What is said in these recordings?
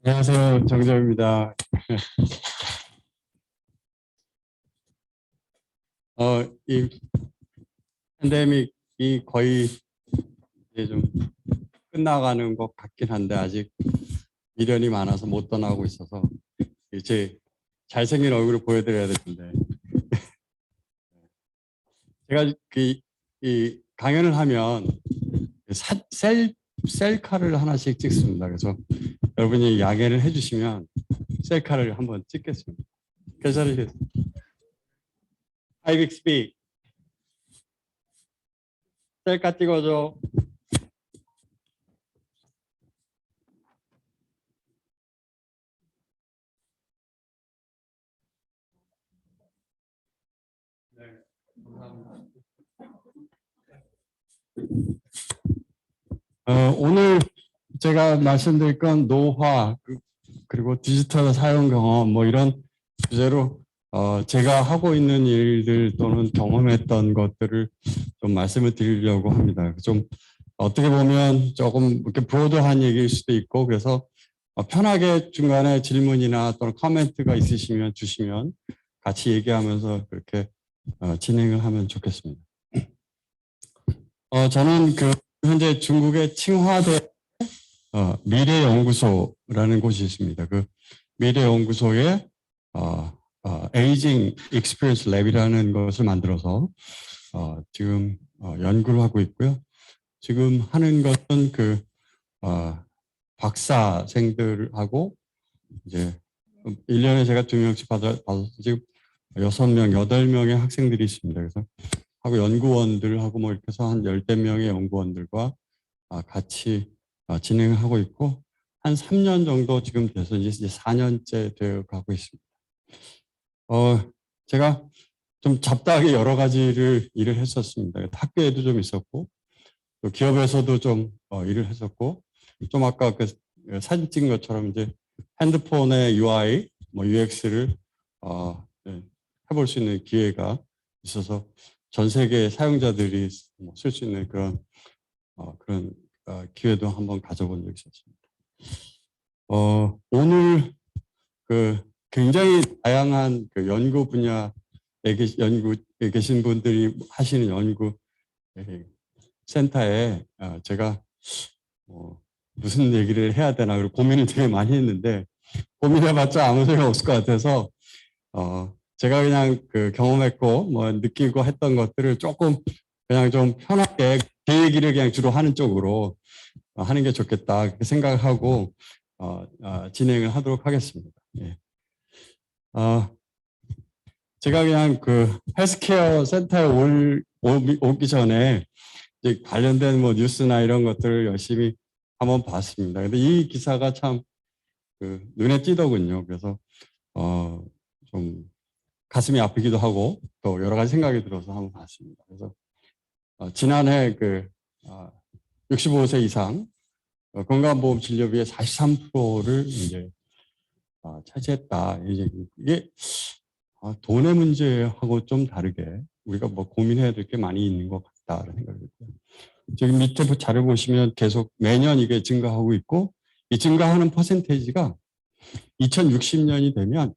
안녕하세요. 정재호입니다. 이 팬데믹이 거의 이제 좀 끝나가는 것 같긴 한데 아직 미련이 많아서 못 떠나고 있어서 제 잘생긴 얼굴을 보여드려야 되는데 제가 이 강연을 하면 셀카를 하나씩 찍습니다. 그래서 여러분이 양해를 해주시면 셀카를 한번 찍겠습니다. 괜찮으시겠어요? Hi Bixby, 셀카 찍어줘. 네, 감사합니다. 오늘 제가 말씀드릴 건 노화 그리고 디지털 사용 경험 뭐 이런 주제로 제가 하고 있는 일들 또는 경험했던 것들을 좀 말씀을 드리려고 합니다. 좀 어떻게 보면 조금 이렇게 브로드한 얘기일 수도 있고 그래서 편하게 중간에 질문이나 또는 코멘트가 있으시면 주시면 같이 얘기하면서 그렇게 진행을 하면 좋겠습니다. 저는 현재 중국의 칭화대 미래연구소라는 곳이 있습니다. 그 미래연구소에 에이징 익스피리언스 랩이라는 것을 만들어서 지금 연구를 하고 있고요. 지금 하는 것은 박사생들하고 이제 1년에 제가 2명씩 받아서 지금 6명, 8명의 학생들이 있습니다. 그래서 하고 연구원들하고 뭐 이렇게 해서 한 10명의 연구원들과 같이 진행을 하고 있고 한 3년 정도 지금 돼서 이제 4년째 되어 가고 있습니다. 제가 좀 잡다하게 여러 가지를 일을 했었습니다. 학교에도 좀 있었고 또 기업에서도 좀 일을 했었고 좀 아까 그 사진 찍은 것처럼 이제 핸드폰의 UI, 뭐 UX를 해볼 수 있는 기회가 있어서 전 세계 사용자들이 쓸 수 있는 그런 기회도 한번 가져본 적이 있었습니다. 오늘 굉장히 다양한 연구 분야에 연구에 계신 분들이 하시는 연구 센터에 제가 무슨 얘기를 해야 되나 그리고 고민을 되게 많이 했는데 고민해봤자 아무 소용 없을 것 같아서 제가 그냥 경험했고 뭐 느끼고 했던 것들을 조금 그냥 좀 편하게 제 얘기를 그냥 주로 하는 쪽으로 하는 게 좋겠다 그렇게 생각을 하고 진행을 하도록 하겠습니다. 예. 제가 그냥 헬스케어 센터에 오기 전에 이제 관련된 뭐 뉴스나 이런 것들을 열심히 한번 봤습니다. 근데 이 기사가 참 눈에 띄더군요. 그래서 좀 가슴이 아프기도 하고 또 여러 가지 생각이 들어서 한번 봤습니다. 그래서 지난해 65세 이상 건강보험 진료비의 43%를 이제 차지했다. 이게 돈의 문제하고 좀 다르게 우리가 뭐 고민해야 될 게 많이 있는 것 같다라는 생각이 들고요. 지금 밑에 자료 보시면 계속 매년 이게 증가하고 있고 이 증가하는 퍼센테이지가 2060년이 되면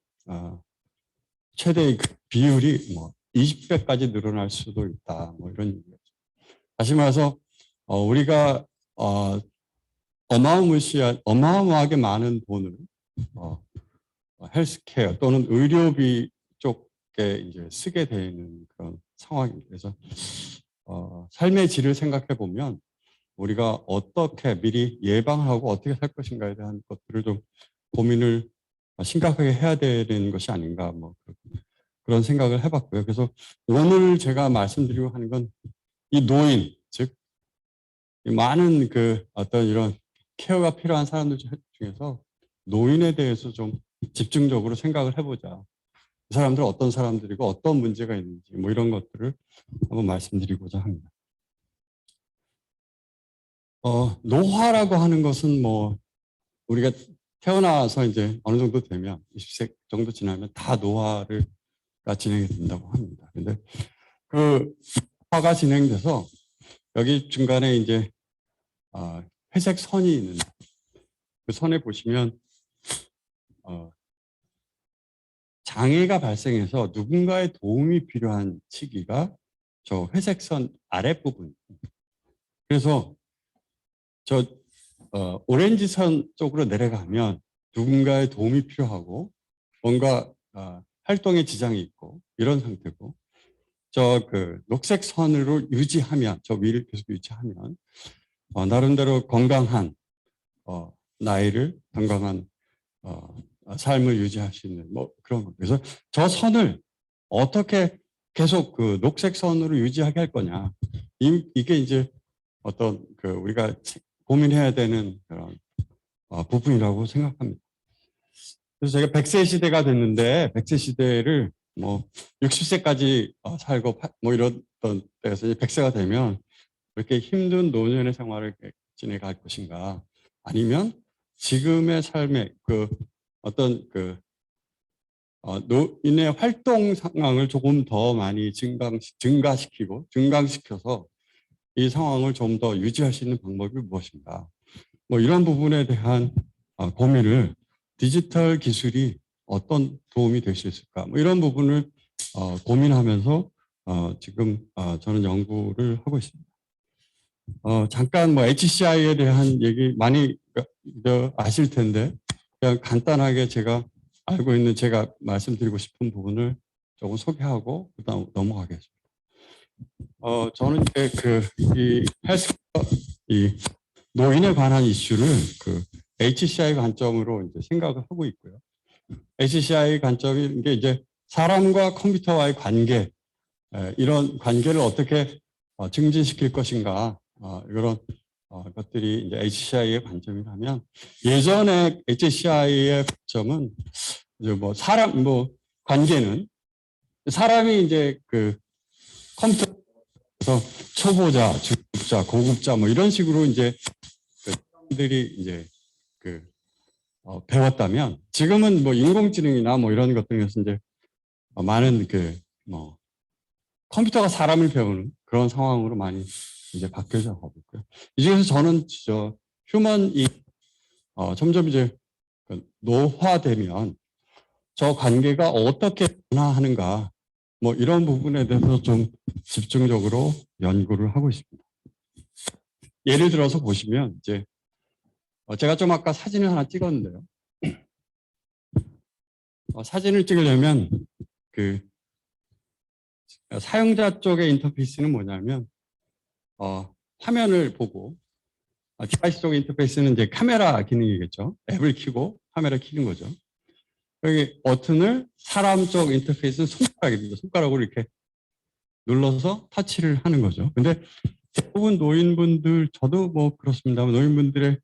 최대의 비율이 뭐 20배까지 늘어날 수도 있다. 뭐 이런 얘기죠. 다시 말해서 우리가 어마어마하게 많은 돈을 헬스케어 또는 의료비 쪽에 이제 쓰게 되는 그런 상황입니다. 그래서 삶의 질을 생각해 보면 우리가 어떻게 미리 예방하고 어떻게 살 것인가에 대한 것들을 좀 고민을 심각하게 해야 되는 것이 아닌가 뭐 그런 생각을 해봤고요. 그래서 오늘 제가 말씀드리고 하는 건 이 노인, 즉 많은 어떤 이런 케어가 필요한 사람들 중에서 노인에 대해서 좀 집중적으로 생각을 해보자. 이 사람들은 어떤 사람들이고 어떤 문제가 있는지 뭐 이런 것들을 한번 말씀드리고자 합니다. 노화라고 하는 것은 뭐 우리가 태어나서 이제 어느 정도 되면 20세 정도 지나면 다 노화가 진행이 된다고 합니다. 근데 화가 진행돼서 여기 중간에 이제 회색 선이 있는데 그 선에 보시면 장애가 발생해서 누군가의 도움이 필요한 시기가 저 회색선 아랫부분. 그래서 저 오렌지 선 쪽으로 내려가면 누군가의 도움이 필요하고 뭔가 활동에 지장이 있고 이런 상태고, 저 그 녹색 선으로 유지하면, 저 위를 계속 유지하면 나름대로 건강한 나이를, 건강한 삶을 유지할 수 있는 뭐 그런 것. 그래서 저 선을 어떻게 계속 그 녹색 선으로 유지하게 할 거냐, 이게 이제 어떤 그 우리가 고민해야 되는 그런 부분이라고 생각합니다. 그래서 제가 100세 시대가 됐는데 100세 시대를 뭐 60세까지 살고 뭐 이랬던 때에서 이제 100세가 되면 이렇게 힘든 노년의 생활을 지내갈 것인가, 아니면 지금의 삶의 그 어떤 그 노인의 활동 상황을 조금 더 많이 증강시켜서 이 상황을 좀 더 유지할 수 있는 방법이 무엇인가, 뭐 이런 부분에 대한 고민을, 디지털 기술이 어떤 도움이 될 수 있을까, 뭐 이런 부분을 고민하면서 지금 저는 연구를 하고 있습니다. 잠깐 뭐 HCI에 대한 얘기 많이 아실 텐데, 그냥 간단하게 제가 알고 있는, 제가 말씀드리고 싶은 부분을 조금 소개하고 그다음 넘어가겠습니다. 저는 이제 이 헬스, 이 노인에 관한 이슈를 그 HCI 관점으로 이제 생각을 하고 있고요. HCI 관점이 이제 사람과 컴퓨터와의 관계, 이런 관계를 어떻게 증진시킬 것인가, 이런 것들이 이제 HCI의 관점이라면, 예전에 HCI의 관점은 이제 뭐 사람, 뭐 관계는 사람이 이제 그 컴퓨터에서 초보자, 중급자, 고급자 뭐 이런 식으로 이제 사람들이 이제 배웠다면, 지금은 뭐 인공지능이나 뭐 이런 것들에서 이제 많은 뭐 컴퓨터가 사람을 배우는 그런 상황으로 많이 이제 바뀌어져 가고 있고요. 이 중에서 저는 휴먼이 점점 이제 노화되면 저 관계가 어떻게 변화하는가, 뭐 이런 부분에 대해서 좀 집중적으로 연구를 하고 있습니다. 예를 들어서 보시면 이제 제가 좀 아까 사진을 하나 찍었는데요. 사진을 찍으려면 그 사용자 쪽의 인터페이스는 뭐냐면 화면을 보고, 디바이스 쪽의 인터페이스는 이제 카메라 기능이겠죠. 앱을 켜고 카메라 켜는 거죠. 여기 버튼을, 사람 쪽 인터페이스는 손가락입니다. 손가락으로 이렇게 눌러서 터치를 하는 거죠. 근데 대부분 노인분들, 저도 뭐 그렇습니다만, 노인분들의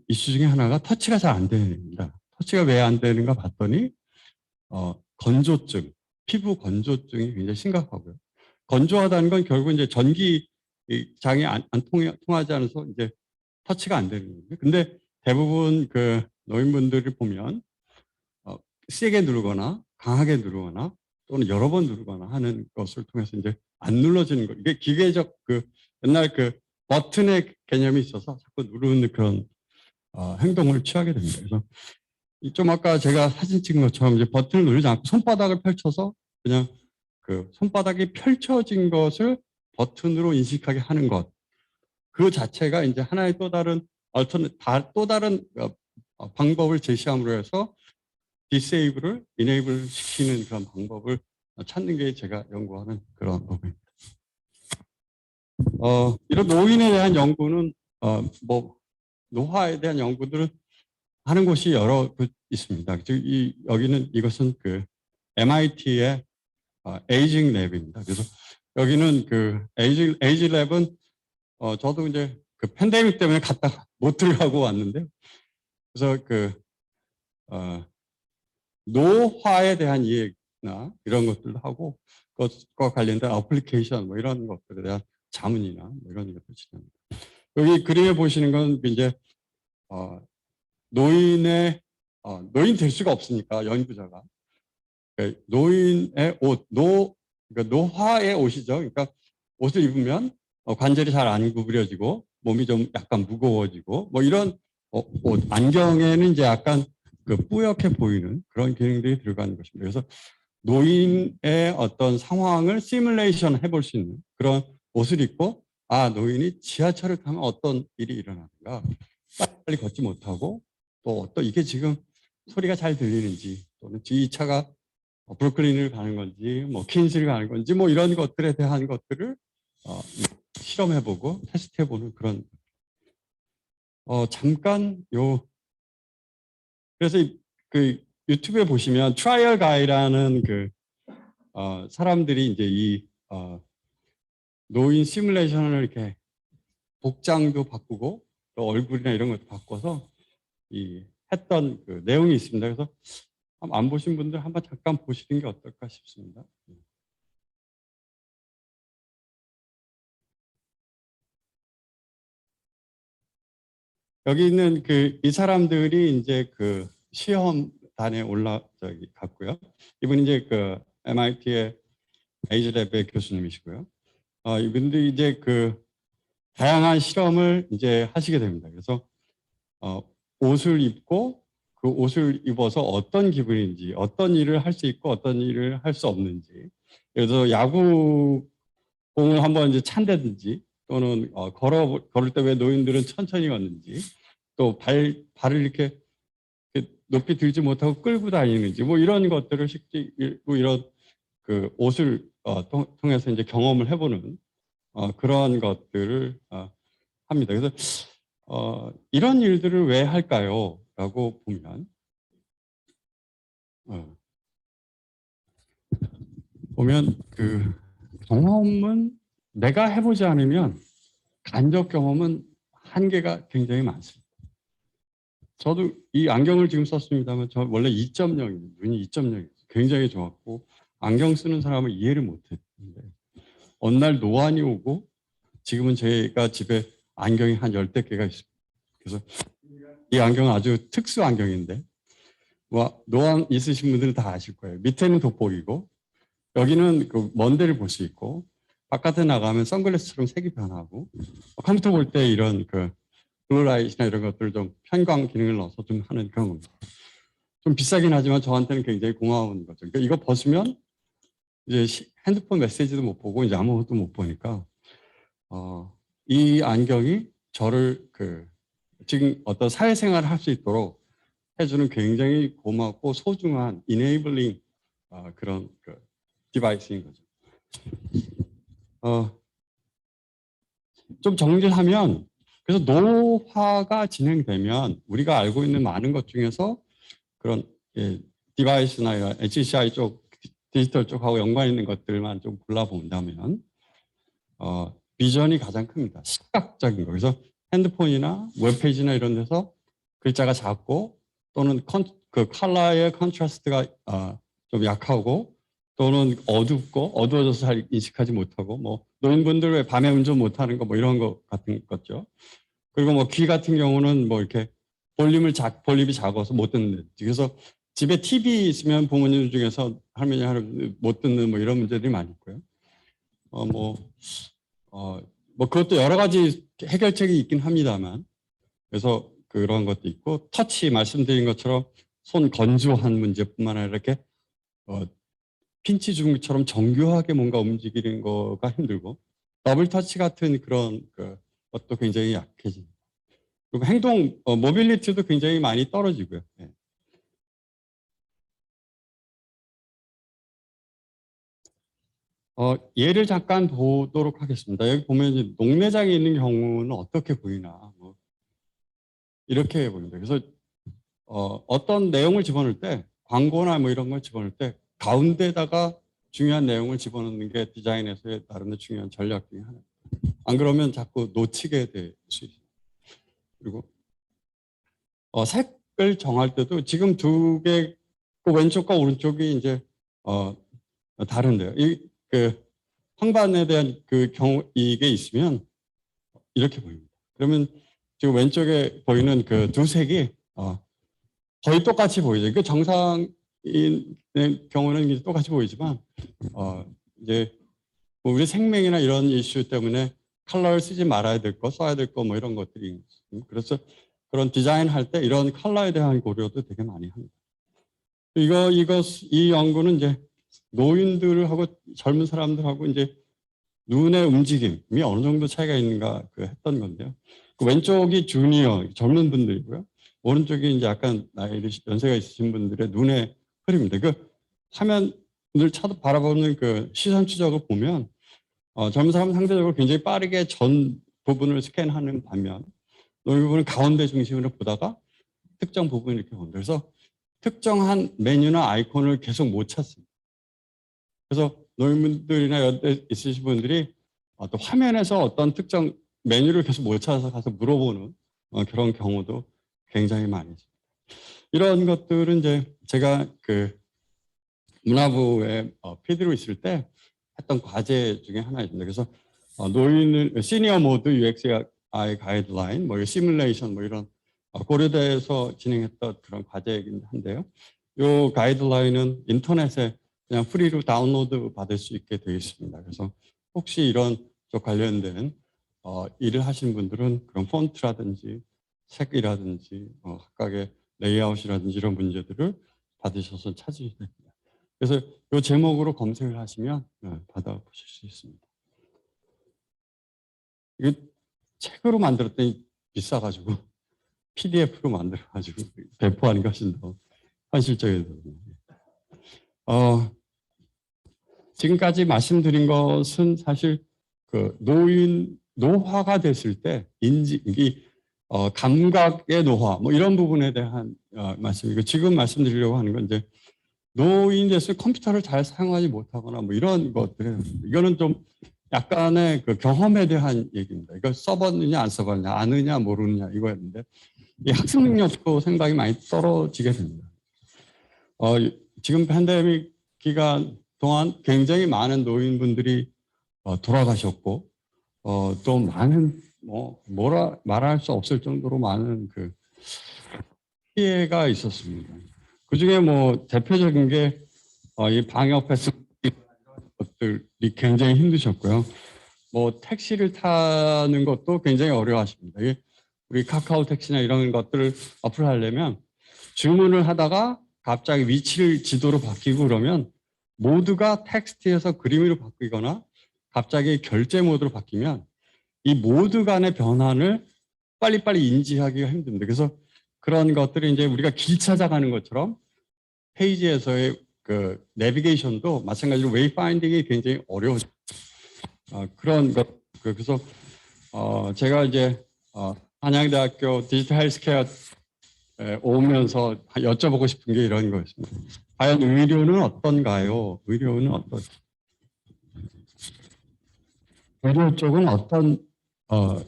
이슈 중에 하나가 터치가 잘 안 됩니다. 터치가 왜 안 되는가 봤더니 건조증, 피부 건조증이 굉장히 심각하고요. 건조하다는 건 결국 이제 전기 장이 안 통하지 않아서 이제 터치가 안 되는 거예요. 근데 대부분 그 노인분들을 보면 세게 누르거나 강하게 누르거나 또는 여러 번 누르거나 하는 것을 통해서 이제 안 눌러지는 거. 이게 기계적 옛날 버튼의 개념이 있어서 자꾸 누르는 그런 행동을 취하게 됩니다. 그래서 좀 아까 제가 사진 찍은 것처럼 이제 버튼을 누르지 않고 손바닥을 펼쳐서 그냥 그 손바닥이 펼쳐진 것을 버튼으로 인식하게 하는 것, 그 자체가 이제 하나의 또 다른 방법을 제시함으로 해서 디세이블을 이네이블 시키는 그런 방법을 찾는 게 제가 연구하는 그런 부분입니다. 이런 노인에 대한 연구는 뭐 노화에 대한 연구들은 하는 곳이 여러 곳 있습니다. 여기는 이것은 MIT의 에이징 랩입니다. 그래서 여기는 에이징 랩은 저도 이제 팬데믹 때문에 갔다가 못 들어가고 왔는데, 그래서 노화에 대한 이해나 이런 것들도 하고, 그것과 관련된 어플리케이션 뭐 이런 것들에 대한 자문이나 뭐 이런 것들 진행합니다. 여기 그림에 보시는 건 이제 노인 될 수가 없으니까 연구자가 노인의 옷, 그러니까 노화의 옷이죠. 그러니까 옷을 입으면 관절이 잘 안 구부려지고 몸이 좀 약간 무거워지고 뭐 이런 옷, 안경에는 이제 약간 그 뿌옇게 보이는 그런 기능들이 들어가는 것입니다. 그래서 노인의 어떤 상황을 시뮬레이션 해볼 수 있는 그런 옷을 입고 노인이 지하철을 타면 어떤 일이 일어나는가, 빨리 걷지 못하고 또 이게 지금 소리가 잘 들리는지, 또는 이 차가 브루클린을 가는 건지 뭐 퀸즈를 가는 건지 뭐 이런 것들에 대한 것들을 실험해보고 테스트해보는 그런 잠깐 그래서 그 유튜브에 보시면 트라이얼 가이라는 그 사람들이 이제 이 노인 시뮬레이션을 이렇게 복장도 바꾸고 또 얼굴이나 이런 것도 바꿔서 했던 그 내용이 있습니다. 그래서 안 보신 분들 한번 잠깐 보시는 게 어떨까 싶습니다. 여기 있는 이 사람들이 이제 그 시험단에 갔고요. 이분이 이제 그 MIT의 에이즈랩의 교수님이시고요. 이분들이 이제 그 다양한 실험을 이제 하시게 됩니다. 그래서 옷을 입고 그 옷을 입어서 어떤 기분인지, 어떤 일을 할 수 있고 어떤 일을 할 수 없는지. 그래서 야구 공을 한번 이제 찬다든지, 또는 걸을 때 왜 노인들은 천천히 걷는지, 또 발을 이렇게 높이 들지 못하고 끌고 다니는지, 뭐 이런 것들을 이런 그 옷을 통해서 이제 경험을 해보는 그런 것들을 합니다. 그래서 이런 일들을 왜 할까요? 라고 보면 그 경험은 내가 해보지 않으면 간접 경험은 한계가 굉장히 많습니다. 저도 이 안경을 지금 썼습니다만 저 원래 2.0이에요. 눈이 2.0이에요. 굉장히 좋았고 안경 쓰는 사람을 이해를 못했는데 어느 날 노안이 오고 지금은 제가 집에 안경이 한 10대 개가 있습니다. 그래서 이 안경은 아주 특수 안경인데 노안 있으신 분들은 다 아실 거예요. 밑에는 돋보이고 여기는 그 먼 데를 볼 수 있고 바깥에 나가면 선글라스처럼 색이 변하고 컴퓨터 볼 때 이런 그 블루라이트나 이런 것들 좀 편광 기능을 넣어서 좀 하는 그런 겁니다. 좀 비싸긴 하지만 저한테는 굉장히 고마운 거죠. 그러니까 이거 벗으면 이제 핸드폰 메시지도 못 보고 이제 아무것도 못 보니까 이 안경이 저를 지금 어떤 사회생활을 할 수 있도록 해주는 굉장히 고맙고 소중한 이네이블링 그런 디바이스인 거죠. 좀 정리하면 그래서 노화가 진행되면 우리가 알고 있는 많은 것 중에서 그런 디바이스나 이런 HCI 쪽 디지털 쪽하고 연관 있는 것들만 좀 골라본다면 비전이 가장 큽니다. 시각적인 거. 그래서 핸드폰이나 웹페이지나 이런 데서 글자가 작고 또는 그 컬러의 컨트라스트가 좀 약하고 또는 어둡고 어두워져서 잘 인식하지 못하고 뭐 노인분들 왜 밤에 운전 못하는 거 뭐 이런 거 같은 거죠. 그리고 뭐 귀 같은 경우는 뭐 이렇게 볼륨이 작아서 못 듣는. 그래서 집에 TV 있으면 부모님 중에서 할머니 할아버지 못 듣는 뭐 이런 문제들이 많이 있고요. 뭐 그것도 여러 가지 해결책이 있긴 합니다만 그래서 그런 것도 있고 터치 말씀드린 것처럼 손 건조한 문제뿐만 아니라 이렇게 핀치 주기처럼 정교하게 뭔가 움직이는 거가 힘들고 더블 터치 같은 그런 것도 굉장히 약해집니다. 그리고 행동 모빌리티도 굉장히 많이 떨어지고요. 네. 예를 잠깐 보도록 하겠습니다. 여기 보면 이제 녹내장이 있는 경우는 어떻게 보이나 뭐 이렇게 보입니다. 그래서 어떤 내용을 집어넣을 때 광고나 뭐 이런 걸 집어넣을 때 가운데다가 중요한 내용을 집어넣는 게 디자인에서의 나름의 중요한 전략 중에 하나입니다. 안 그러면 자꾸 놓치게 될 수 있어요. 그리고 색을 정할 때도 지금 두 개, 그 왼쪽과 오른쪽이 이제 다른데요. 황반에 대한 그 경우 이게 있으면 이렇게 보입니다. 그러면 지금 왼쪽에 보이는 그 두 색이 거의 똑같이 보이죠. 그 정상인 경우는 이제 똑같이 보이지만 이제 뭐 우리 생명이나 이런 이슈 때문에 컬러를 쓰지 말아야 될 거, 써야 될 거 뭐 이런 것들이 그래서 그런 디자인할 때 이런 컬러에 대한 고려도 되게 많이 합니다. 이 연구는 이제 노인들하고 젊은 사람들하고 이제 눈의 움직임이 어느 정도 차이가 있는가 했던 건데요. 그 왼쪽이 주니어 젊은 분들이고요. 오른쪽이 이제 약간 연세가 있으신 분들의 눈의 흐름입니다. 그 화면을 바라보는 그 시선 추적을 보면 젊은 사람은 상대적으로 굉장히 빠르게 전 부분을 스캔하는 반면 노인 부분은 가운데 중심으로 보다가 특정 부분을 이렇게 본다. 그래서 특정한 메뉴나 아이콘을 계속 못 찾습니다. 그래서 노인분들이나 연대 있으신 분들이 또 화면에서 어떤 특정 메뉴를 계속 못 찾아서 가서 물어보는 그런 경우도 굉장히 많이 있습니다. 이런 것들은 이제 제가 그 문화부에 PD로 있을 때 했던 과제 중에 하나입니다. 그래서 노인을 시니어 모드 UX AI 가이드라인, 뭐 시뮬레이션 뭐 이런 고려대에서 진행했던 그런 과제이긴 한데요. 이 가이드라인은 인터넷에 그냥 프리로 다운로드 받을 수 있게 되어 있습니다. 그래서 혹시 이런 쪽 관련된 일을 하시는 분들은 그런 폰트라든지 색이라든지 각각의 레이아웃이라든지 이런 문제들을 받으셔서 찾으셔야 됩니다. 그래서 이 제목으로 검색을 하시면 받아보실 수 있습니다. 이거 책으로 만들었더니 비싸가지고 PDF로 만들어가지고 배포하는 것이 더 현실적이거든요. 지금까지 말씀드린 것은 사실 그 노화가 됐을 때 감각의 노화 뭐 이런 부분에 대한 말씀이고, 지금 말씀드리려고 하는 건 이제 노인이 됐을 때 컴퓨터를 잘 사용하지 못하거나 뭐 이런 것들은, 이거는 좀 약간의 그 경험에 대한 얘기입니다. 이걸 써봤느냐 안 써봤느냐, 아느냐 모르느냐 이거였는데, 이 학습 능력도 생각이 많이 떨어지게 됩니다. 지금 팬데믹 기간 동안 굉장히 많은 노인분들이 돌아가셨고, 또 많은 말할 수 없을 정도로 많은 그 피해가 있었습니다. 그 중에 뭐 대표적인 게 이 방역 패스 것들이 굉장히 힘드셨고요. 뭐 택시를 타는 것도 굉장히 어려워하십니다. 우리 카카오 택시나 이런 것들을 어플하려면 주문을 하다가 갑자기 위치를 지도로 바뀌고 그러면 모두가 텍스트에서 그림으로 바뀌거나 갑자기 결제 모드로 바뀌면 이 모두 간의 변환을 빨리빨리 인지하기가 힘듭니다. 그래서 그런 것들이 이제 우리가 길 찾아가는 것처럼 페이지에서의 그 내비게이션도 마찬가지로 웨이파인딩이 굉장히 어려워요. 그런 것, 그래서 제가 이제 한양대학교 디지털 헬스케어 오면서 여쭤보고 싶은 게 이런 거였습니다. 과연 의료는 어떤가요? 의료 쪽은 어떤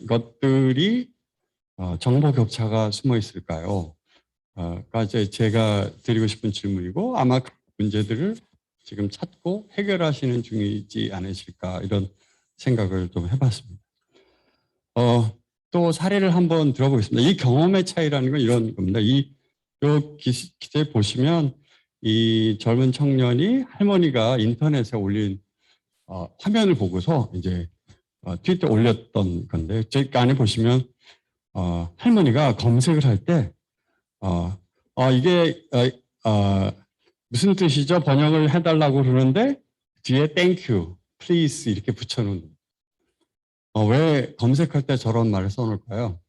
것들이 정보 격차가 숨어 있을까요? 가 이제 제가 드리고 싶은 질문이고, 아마 그 문제들을 지금 찾고 해결하시는 중이지 않으실까, 이런 생각을 좀 해봤습니다. 또 사례를 한번 들어보겠습니다. 이 경험의 차이라는 건 이런 겁니다. 요 기사에 보시면 이 젊은 청년이 할머니가 인터넷에 올린 화면을 보고서 이제 트위터에 올렸던 건데, 저 안에 보시면 할머니가 검색을 할 때 이게 무슨 뜻이죠? 번역을 해달라고 그러는데 뒤에 thank you, please 이렇게 붙여놓은. 왜 검색할 때 저런 말을 써놓을까요?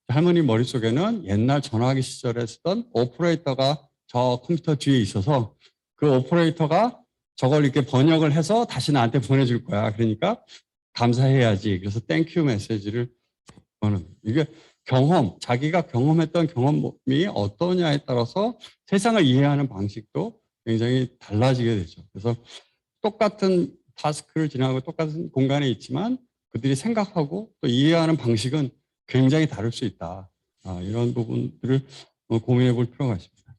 할머니 머릿속에는 옛날 전화기 시절에 쓰던 오퍼레이터가 저 컴퓨터 뒤에 있어서 그 오퍼레이터가 저걸 이렇게 번역을 해서 다시 나한테 보내줄 거야. 그러니까 감사해야지. 그래서 땡큐 메시지를 보는. 이게 자기가 경험했던 경험이 어떠냐에 따라서 세상을 이해하는 방식도 굉장히 달라지게 되죠. 그래서 똑같은 타스크를 진행하고 똑같은 공간에 있지만 그들이 생각하고 또 이해하는 방식은 굉장히 다를 수 있다. 이런 부분들을 고민해 볼 필요가 있습니다.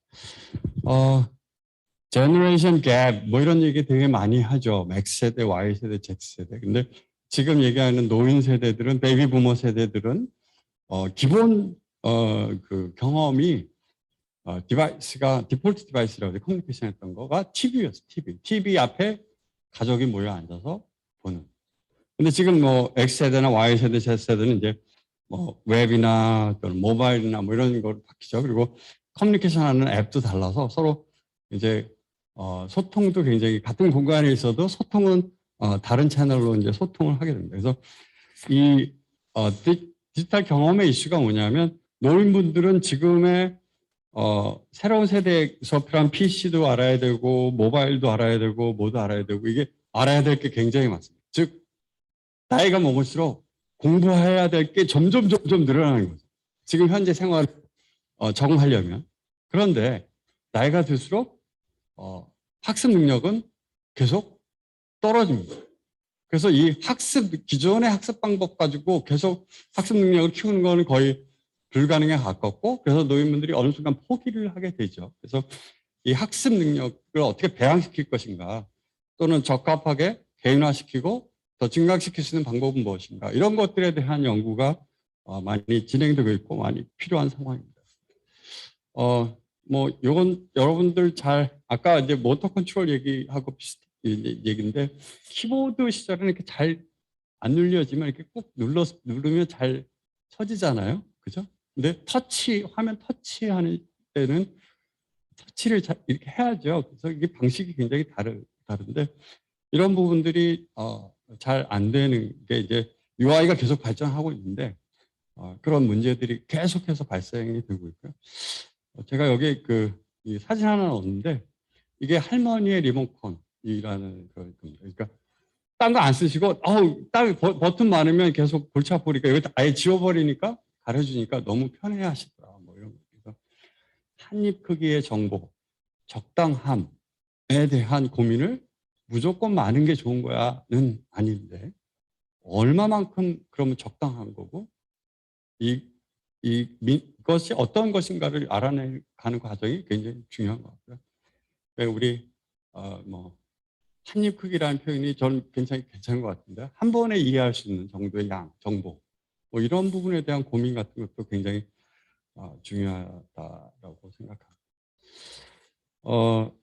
제너레이션 갭 뭐 이런 얘기 되게 많이 하죠. X세대, Y세대, Z세대. 근데 지금 얘기하는 노인 세대들은, 베이비 부머 세대들은 기본 그 경험이 디바이스가 디폴트 디바이스라고 커뮤니케이션 했던 거가 TV였어요. TV 앞에 가족이 모여 앉아서 보는. 근데 지금 뭐 X세대나 Y세대, Z세대는 이제 뭐 웹이나 또는 모바일이나 뭐 이런 걸 바뀌죠. 그리고 커뮤니케이션하는 앱도 달라서 서로 이제 소통도 굉장히 같은 공간에 있어도 소통은 다른 채널로 이제 소통을 하게 됩니다. 그래서 이 디지털 경험의 이슈가 뭐냐면 노인분들은 지금의 새로운 세대에서 필요한 PC도 알아야 되고 모바일도 알아야 되고 뭐도 알아야 되고 이게 알아야 될 게 굉장히 많습니다. 즉 나이가 먹을수록 공부해야 될 게 점점 늘어나는 거죠. 지금 현재 생활 적응하려면. 그런데 나이가 들수록 학습 능력은 계속 떨어집니다. 그래서 이 기존의 학습 방법 가지고 계속 학습 능력을 키우는 거는 거의 불가능에 가깝고, 그래서 노인분들이 어느 순간 포기를 하게 되죠. 그래서 이 학습 능력을 어떻게 배양시킬 것인가, 또는 적합하게 개인화시키고 더 증강시킬 수 있는 방법은 무엇인가, 이런 것들에 대한 연구가 많이 진행되고 있고 많이 필요한 상황입니다. 뭐 이건 여러분들 아까 이제 모터 컨트롤 얘기하고 비슷한 얘기인데, 키보드 시절에는 이렇게 잘 안 눌려지면 이렇게 꾹 누르면 잘 쳐지잖아요, 그죠? 근데 화면 터치하는 때는 터치를 이렇게 해야죠. 그래서 이게 방식이 굉장히 다른데, 이런 부분들이 잘 안 되는 게 이제 UI가 계속 발전하고 있는데 그런 문제들이 계속해서 발생이 되고 있고요. 제가 여기 이 사진 하나 넣었는데, 이게 할머니의 리모컨이라는 겁니다. 그러니까 딴 거 안 쓰시고 딱 버튼 많으면 계속 골치 아프니까 여기 아예 지워버리니까 가려주니까 너무 편해하시더라. 뭐 이런 거. 한입 크기의 정보, 적당함에 대한 고민을 무조건 많은 게 좋은 거야는 아닌데, 얼마만큼 그러면 적당한 거고, 이것이 어떤 것인가를 알아내가는 과정이 굉장히 중요한 것 같고요. 우리 뭐 한입 크기라는 표현이 저는 굉장히 괜찮은 것 같은데, 한 번에 이해할 수 있는 정도의 정보, 뭐 이런 부분에 대한 고민 같은 것도 굉장히 중요하다라고 생각합니다.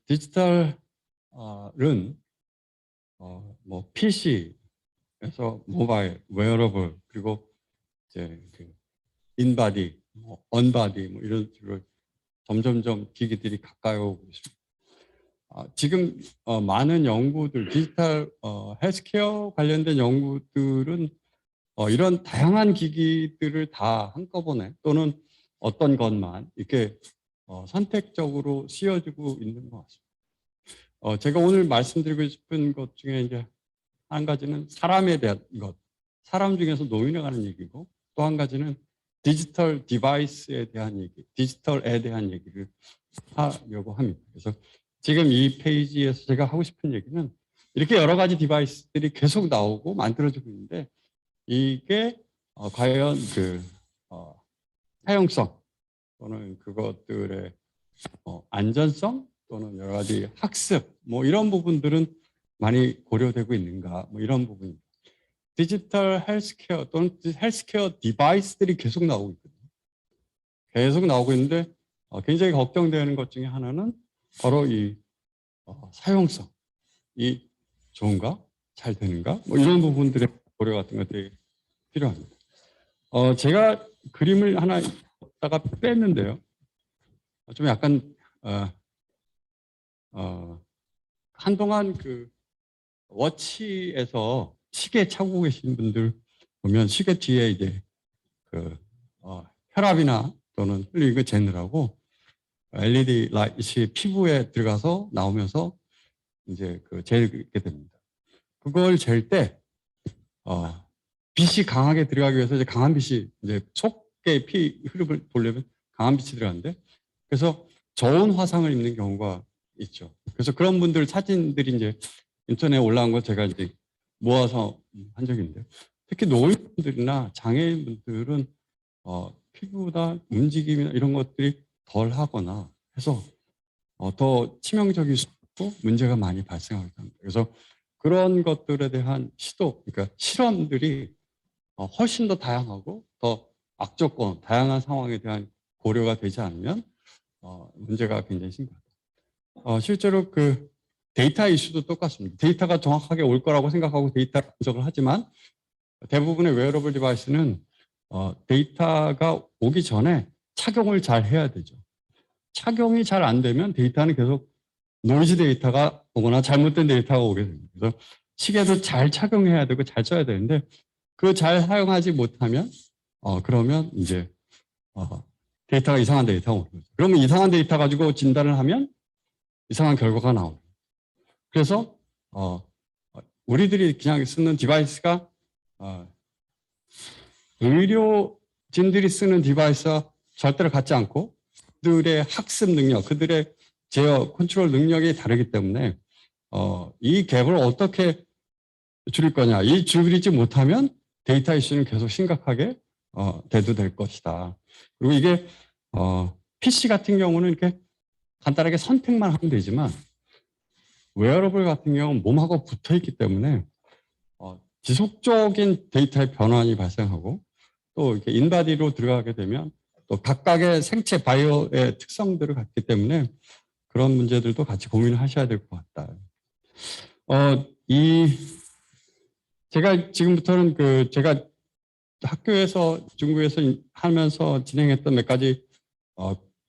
디지털은 뭐 PC에서 모바일, 웨어러블, 그리고 이제 인바디, 뭐 언바디, 뭐 이런 식으로 점점점 기기들이 가까이 오고 있습니다. 지금 많은 연구들, 디지털 헬스케어 관련된 연구들은 이런 다양한 기기들을 다 한꺼번에 또는 어떤 것만 이렇게 선택적으로 씌워주고 있는 것 같습니다. 제가 오늘 말씀드리고 싶은 것 중에 이제 한 가지는 사람에 대한 것, 사람 중에서 노인에 관한 얘기고, 또 한 가지는 디지털 디바이스에 대한 얘기, 디지털에 대한 얘기를 하려고 합니다. 그래서 지금 이 페이지에서 제가 하고 싶은 얘기는, 이렇게 여러 가지 디바이스들이 계속 나오고 만들어지고 있는데, 이게 과연 사용성 또는 그것들의 안전성 또는 여러 가지 학습, 뭐 이런 부분들은 많이 고려되고 있는가, 뭐 이런 부분입니다. 디지털 헬스케어 또는 헬스케어 디바이스들이 계속 나오고 있거든요. 계속 나오고 있는데 굉장히 걱정되는 것 중에 하나는 바로 이 사용성, 이 좋은가, 잘 되는가, 뭐 이런 부분들의 고려 같은 것들이 필요합니다. 제가 그림을 하나 다가 뺐는데요. 좀 약간 한동안 워치에서 시계 차고 계신 분들 보면 시계 뒤에 이제 혈압이나 또는 흘리는 거 재느라고 LED 라이트이 피부에 들어가서 나오면서 이제 재게 됩니다. 그걸 잴 때 빛이 강하게 들어가기 위해서 이제 강한 빛이 이제 속에 피 흐름을 보려면 강한 빛이 들어가는데, 그래서 저온 화상을 입는 경우가 있죠. 그래서 그런 분들 사진들이 이제 인터넷에 올라온 거 제가 이제 모아서 한 적이 있는데, 특히 노인분들이나 장애인분들은 피부나 움직임이나 이런 것들이 덜 하거나 해서 더 치명적일 수 있고 문제가 많이 발생하게 됩니다. 그래서 그런 것들에 대한 그러니까 실험들이 훨씬 더 다양하고 더 악조건, 다양한 상황에 대한 고려가 되지 않으면 문제가 굉장히 심각합니다. 실제로 데이터 이슈도 똑같습니다. 데이터가 정확하게 올 거라고 생각하고 데이터 분석을 하지만 대부분의 웨어러블 디바이스는 데이터가 오기 전에 착용을 잘 해야 되죠. 착용이 잘 안 되면 데이터는 계속 노이즈 데이터가 오거나 잘못된 데이터가 오게 됩니다. 그래서 시계도 잘 착용해야 되고 잘 써야 되는데 그 잘 사용하지 못하면 그러면 이제 데이터가 이상한 데이터가 오는 거죠. 그러면 이상한 데이터 가지고 진단을 하면 이상한 결과가 나오는 거예요. 그래서 우리들이 그냥 쓰는 디바이스가 의료진들이 쓰는 디바이스와 절대로 같지 않고 그들의 학습 능력, 그들의 제어 컨트롤 능력이 다르기 때문에 이 갭을 어떻게 줄일 거냐. 이 줄이지 못하면 데이터 이슈는 계속 심각하게 대두될 것이다. 그리고 이게 PC 같은 경우는 이렇게 간단하게 선택만 하면 되지만 웨어러블 같은 경우는 몸하고 붙어 있기 때문에 지속적인 데이터의 변환이 발생하고 또 이렇게 인바디로 들어가게 되면 또 각각의 생체 바이오의 특성들을 갖기 때문에 그런 문제들도 같이 고민을 하셔야 될 것 같다. 제가 지금부터는 제가 학교에서 중국에서 하면서 진행했던 몇 가지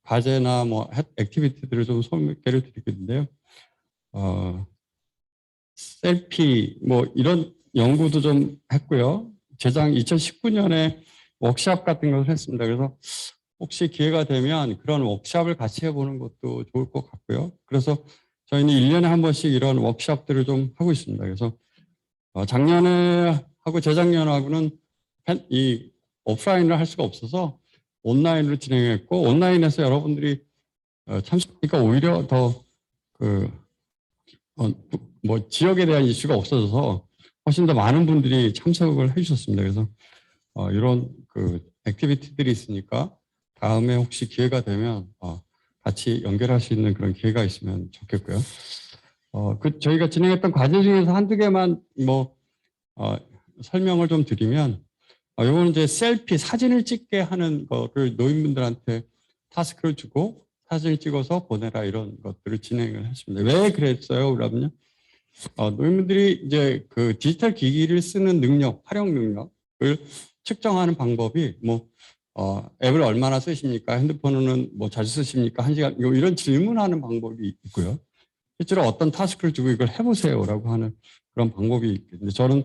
과제나 뭐 액티비티들을 좀 소개를 드리겠는데요. 셀피 뭐 이런 연구도 좀 했고요. 재작 2019년에 워크샵 같은 것을 했습니다. 그래서 혹시 기회가 되면 그런 워크샵을 같이 해보는 것도 좋을 것 같고요. 그래서 저희는 1년에 한 번씩 이런 워크샵들을 좀 하고 있습니다. 그래서 작년에 하고 재작년하고는 이 오프라인을 할 수가 없어서 온라인으로 진행했고 온라인에서 여러분들이 참석하니까 오히려 더 뭐 지역에 대한 이슈가 없어져서 훨씬 더 많은 분들이 참석을 해주셨습니다. 그래서 이런 액티비티들이 있으니까 다음에 혹시 기회가 되면 같이 연결할 수 있는 그런 기회가 있으면 좋겠고요. 저희가 진행했던 과제 중에서 한두 개만 설명을 좀 드리면 이거는 이제 셀피 사진을 찍게 하는 거를 노인분들한테 타스크를 주고 사진을 찍어서 보내라 이런 것들을 진행을 했습니다. 왜 그랬어요? 그러면요. 노인분들이 이제 디지털 기기를 쓰는 능력, 활용 능력을 측정하는 방법이 앱을 얼마나 쓰십니까? 핸드폰은 뭐 자주 쓰십니까? 1시간 이런 질문하는 방법이 있고요. 실제로 어떤 타스크를 주고 이걸 해보세요라고 하는 그런 방법이 있는데 저는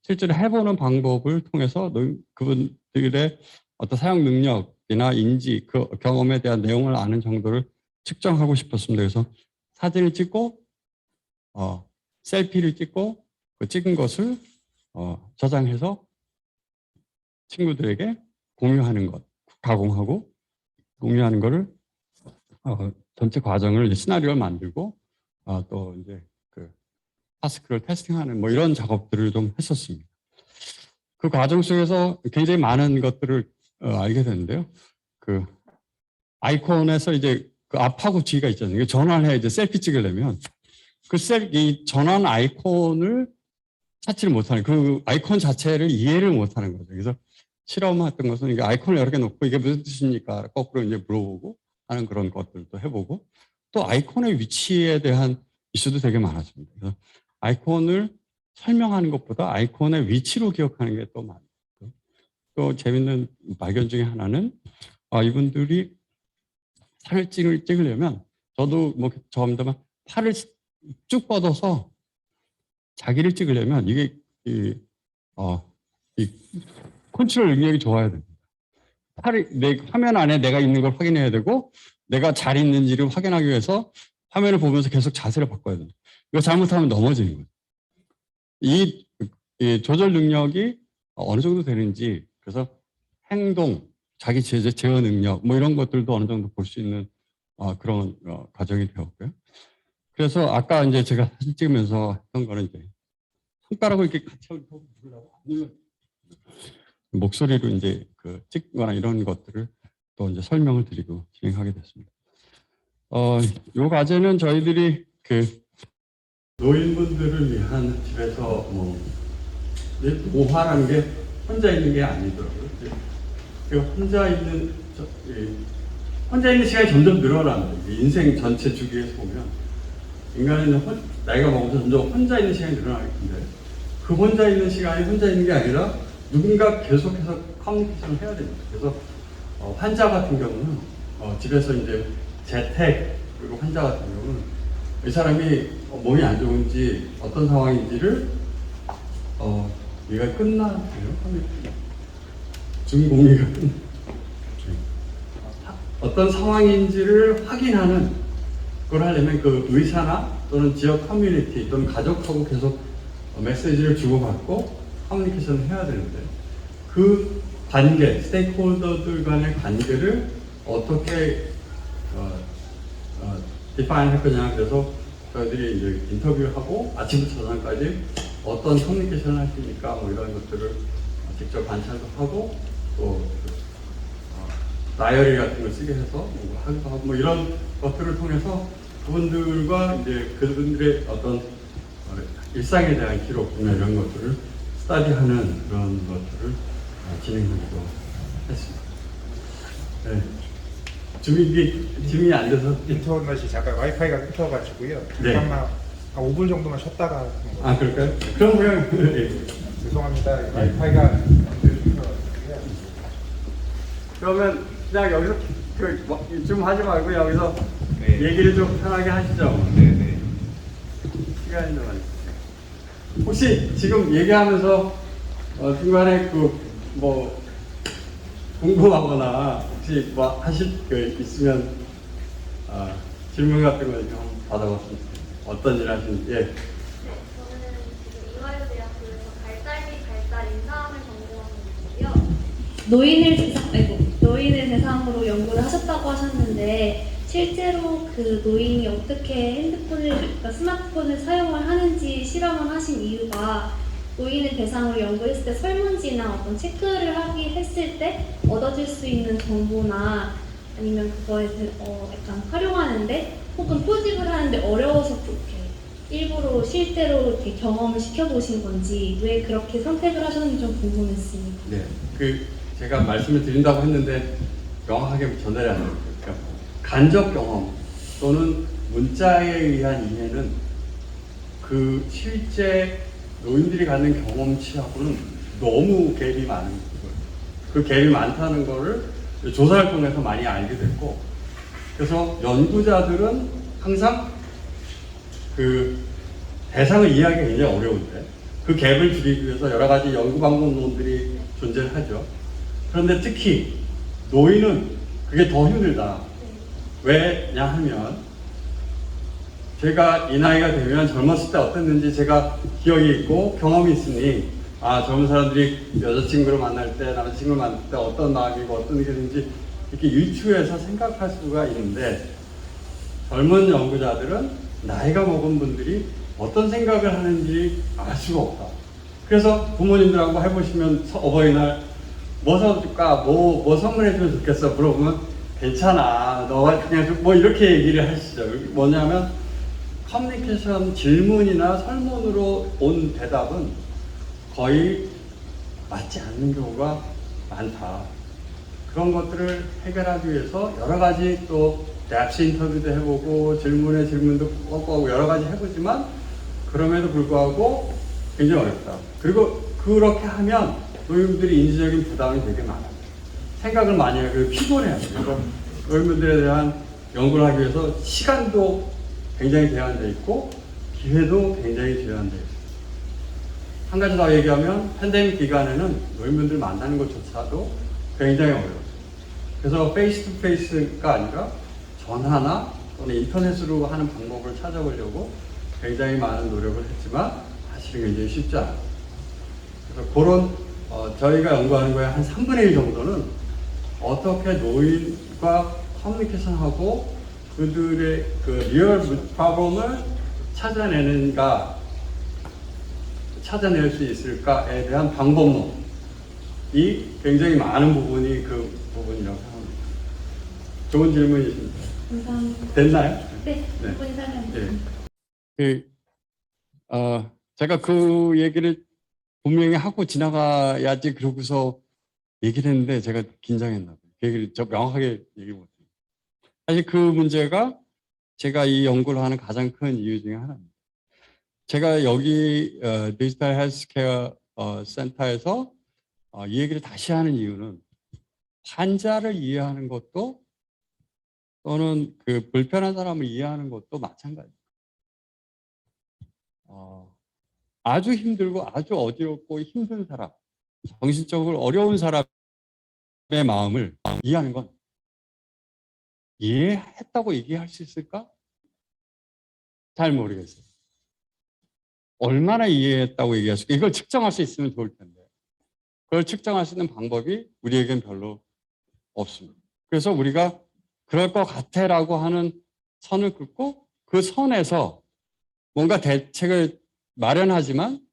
실제로 해보는 방법을 통해서 그분들의 어떤 사용 능력이나 인지 그 경험에 대한 내용을 아는 정도를 측정하고 싶었습니다. 그래서 사진을 찍고 셀피를 찍고 그 찍은 것을 저장해서 친구들에게 공유하는 것, 가공하고 공유하는 거를 전체 과정을 시나리오를 만들고 또 이제 타스크를 테스팅하는 뭐 이런 작업들을 좀 했었습니다. 그 과정 속에서 굉장히 많은 것들을 알게 됐는데요. 아이콘에서 이제 앞하고 뒤가 있잖아요. 전환을 해 이제 셀피 찍으려면 이 전환 아이콘을 찾지를 못하는 그 아이콘 자체를 이해를 못하는 거죠. 그래서 실험했던 것은 이게 아이콘을 여러 개 놓고 이게 무슨 뜻입니까? 거꾸로 이제 물어보고 하는 그런 것들도 해보고 또 아이콘의 위치에 대한 이슈도 되게 많았습니다. 그래서 아이콘을 설명하는 것보다 아이콘의 위치로 기억하는 게 또 많고 또 재밌는 발견 중에 하나는 이분들이 사진을 찍으려면 저도 뭐 저합니다만 팔을 쭉 뻗어서 자기를 찍으려면 이게 이 컨트롤 능력이 좋아야 됩니다. 내 화면 안에 내가 있는 걸 확인해야 되고 내가 잘 있는지를 확인하기 위해서 화면을 보면서 계속 자세를 바꿔야 됩니다. 이거 잘못하면 넘어지는 거예요. 이 조절 능력이 어느 정도 되는지 그래서 행동, 자기 제어 능력 뭐 이런 것들도 어느 정도 볼 수 있는 그런 과정이 되었고요. 그래서 아까 이제 제가 사진 찍으면서 했던 거는 이제 손가락을 이렇게 같이 누르려고 목소리로 이제 찍거나 이런 것들을 또 이제 설명을 드리고 진행하게 됐습니다. 이 과제는 저희들이 노인분들을 위한 집에서 모화라는 게 혼자 있는 게 아니더라고요. 혼자 있는 시간이 점점 늘어납니다. 인생 전체 주기에서 보면 인간은 나이가 먹으면서 점점 혼자 있는 시간이 늘어나기 때문에 그 혼자 있는 시간이 혼자 있는 게 아니라 누군가 계속해서 커뮤니케이션을 해야 됩니다. 그래서 환자 같은 경우는 집에서 이제 재택 그리고 환자 같은 경우는 이 사람이 몸이 안 좋은지 어떤 상황인지를 얘가 끝나요? 중공리가 어떤 상황인지를 확인하는 걸 하려면 그 의사나 또는 지역 커뮤니티 또는 가족하고 계속 메시지를 주고받고 커뮤니케이션을 해야 되는데 그 관계, 스테이크홀더들 간의 관계를 어떻게 디파인 할 거냐. 그래서 저희들이 이제 인터뷰를 하고 아침부터 저녁까지 어떤 커뮤니케이션을 할 수 있니까 뭐 이런 것들을 직접 관찰도 하고 또 다이어리 같은 걸 쓰게 해서 뭐 하기도 하고 뭐 이런 것들을 통해서 그분들과 이제 그분들의 어떤 일상에 대한 기록이나 이런 것들을 스터디하는 그런 것들을 진행하기도 했습니다. 네. 주민이 안 돼서 인터넷이 잠깐 와이파이가 끊겨가지고요. 네. 잠깐만 한 5분 정도만 쉬었다가 하는 거예요. 아 그럴까요? 그럼 그냥 죄송합니다. 와이파이가 그러면 그냥 여기서 좀 하지 말고 여기서 네. 얘기를 좀 편하게 하시죠. 네네. 시간이 좀 많이. 혹시 지금 얘기하면서 중간에 뭐 궁금하거나 혹시 뭐 하실 거 있으면 질문 같은 거 좀 받아봤습니다. 어떤 일 하시는지. 예. 네, 저는 지금 이화여대학교에서 발달 및 발달 인상을 전공하고 있는데요. 노인을 대상으로 연구를 하셨다고 하셨는데 실제로 그 노인이 어떻게 그러니까 스마트폰을 사용을 하는지 실험을 하신 이유가 노인을 대상으로 연구했을 때 설문지나 어떤 체크를 했을 때 얻어질 수 있는 정보나 아니면 그거에 약간 활용하는데 혹은 포집을 하는데 어려워서 그렇게 일부러 실제로 이렇게 경험을 시켜보신 건지 왜 그렇게 선택을 하셨는지 좀 궁금했습니다. 네. 제가 말씀을 드린다고 했는데 명확하게 전달이 안 돼요. 그러니까 간접 경험 또는 문자에 의한 이해는 그 실제 노인들이 갖는 경험치하고는 너무 갭이 많은 거예요. 그 갭이 많다는 거를 조사를 통해서 많이 알게 됐고, 그래서 연구자들은 항상 그 대상을 이해하기가 굉장히 어려운데 그 갭을 줄이기 위해서 여러 가지 연구 방법론들이 존재를 하죠. 그런데 특히 노인은 그게 더 힘들다. 왜냐 하면 제가 이 나이가 되면 젊었을 때 어땠는지 제가 기억이 있고 경험이 있으니 젊은 사람들이 여자친구를 만날 때 남자친구를 만날 때 어떤 마음이고 어떤 게 되는지 이렇게 유추해서 생각할 수가 있는데 젊은 연구자들은 나이가 먹은 분들이 어떤 생각을 하는지 알 수가 없다. 그래서 부모님들하고 해보시면 어버이날 뭐 사줄까? 뭐 선물해주면 좋겠어? 물어보면 괜찮아. 너가 그냥 뭐 이렇게 얘기를 하시죠. 뭐냐면 커뮤니케이션 질문이나 설문으로 온 대답은 거의 맞지 않는 경우가 많다. 그런 것들을 해결하기 위해서 여러 가지 또 랩스 인터뷰도 해보고 질문도 하고 여러 가지 해보지만 그럼에도 불구하고 굉장히 어렵다. 그리고 그렇게 하면 노인분들이 인지적인 부담이 되게 많아요. 생각을 많이 해요. 그리고 피곤해요. 그래서 노인분들에 대한 연구를 하기 위해서 시간도 굉장히 제한되어 있고 기회도 굉장히 제한되어 있어요. 한 가지 더 얘기하면 팬데믹 기간에는 노인분들 만나는 것조차도 굉장히 어려워요. 그래서 페이스 투 페이스가 아니라 전화나 또는 인터넷으로 하는 방법을 찾아보려고 굉장히 많은 노력을 했지만 사실은 굉장히 쉽지 않아요. 그래서 그런 저희가 연구하는 거에 한 3분의 1 정도는 어떻게 노인과 커뮤니케이션하고 그들의 그 리얼 프로블럼을 찾아낼 수 있을까에 대한 방법론이 굉장히 많은 부분이 그 부분이라고 생각합니다. 좋은 질문이십니다. 감사합니다. 됐나요? 네, 네. 부분이 설명입니다. 제가 그 얘기를 분명히 하고 지나가야지 그러고서 얘기를 했는데 제가 긴장했나 봐요. 그 얘기를 명확하게 얘기 못해요. 사실 그 문제가 제가 이 연구를 하는 가장 큰 이유 중에 하나입니다. 제가 여기 디지털 헬스케어 센터에서 이 얘기를 다시 하는 이유는 환자를 이해하는 것도 또는 그 불편한 사람을 이해하는 것도 마찬가지예요. 아주 힘들고 아주 어지럽고 힘든 사람, 정신적으로 어려운 사람의 마음을 이해하는 건 이해했다고 얘기할 수 있을까? 잘 모르겠어요. 얼마나 이해했다고 얘기할 수 있을까? 이걸 측정할 수 있으면 좋을 텐데 그걸 측정할 수 있는 방법이 우리에겐 별로 없습니다. 그래서 우리가 그럴 것 같아라고 하는 선을 긋고 그 선에서 뭔가 대책을 마련하지만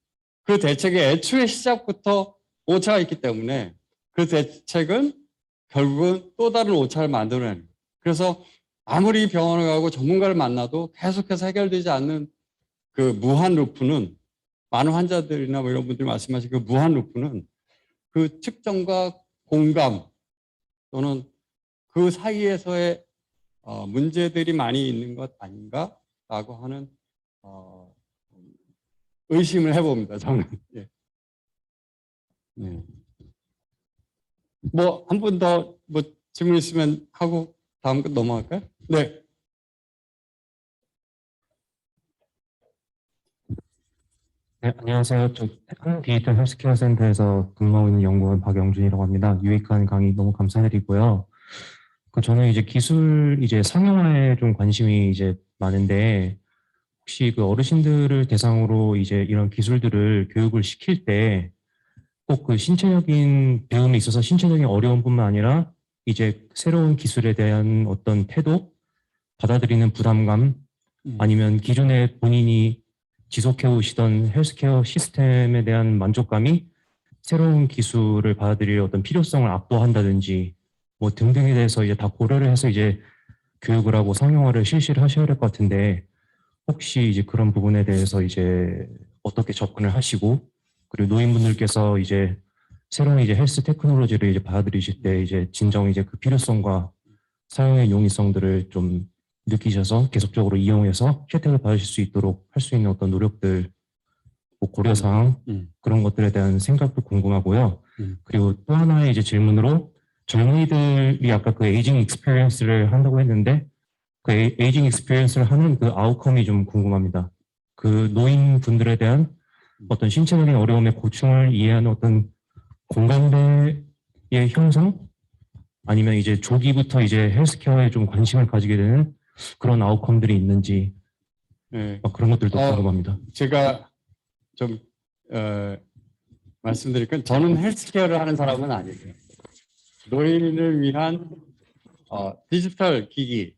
그 대책의 애초의 시작부터 오차가 있기 때문에 그 대책은 결국은 또 다른 오차를 만들어내는 거예요. 그래서 아무리 병원을 가고 전문가를 만나도 계속해서 해결되지 않는 그 무한 루프는 많은 환자들이나 뭐 이런 분들이 말씀하신 그 무한 루프는 그 측정과 공감 또는 그 사이에서의 문제들이 많이 있는 것 아닌가라고 하는 의심을 해봅니다. 저는. 예. 네. 뭐 한 분 더 뭐 질문 있으면 하고 다음 거 넘어갈까요? 네. 네, 안녕하세요. 저 디지털 헬스케어 센터에서 근무하고 있는 연구원 박영준이라고 합니다. 유익한 강의 너무 감사드리고요. 저는 이제 기술 상용화에 좀 관심이 많은데 혹시 그 어르신들을 대상으로 이런 기술들을 교육을 시킬 때 꼭 그 신체적인 배움에 있어서 신체적인 어려움뿐만 아니라 새로운 기술에 대한 어떤 태도, 받아들이는 부담감, 아니면 기존에 본인이 지속해 오시던 헬스케어 시스템에 대한 만족감이 새로운 기술을 받아들일 어떤 필요성을 압도한다든지 뭐 등등에 대해서 다 고려를 해서 교육을 하고 상용화를 실시를 하셔야 될 것 같은데 혹시 그런 부분에 대해서 어떻게 접근을 하시고 그리고 노인분들께서 새로운 헬스 테크놀로지를 받아들이실 때 진정 그 필요성과 사용의 용이성들을 좀 느끼셔서 계속적으로 이용해서 혜택을 받으실 수 있도록 할 수 있는 어떤 노력들, 뭐 고려사항 그런 것들에 대한 생각도 궁금하고요. 그리고 또 하나의 질문으로 젊은이들이 아까 그 에이징 익스피리언스를 한다고 했는데 그 에이징 익스피리언스를 하는 그 아웃컴이 좀 궁금합니다. 그 노인분들에 대한 어떤 신체적인 어려움의 고충을 이해하는 어떤 공감대의 형성 아니면 조기부터 헬스케어에 좀 관심을 가지게 되는 그런 아웃컴들이 있는지 네. 그런 것들도 궁금합니다. 제가 좀 말씀드릴 건 저는 헬스케어를 하는 사람은 아니고요. 노인을 위한 디지털 기기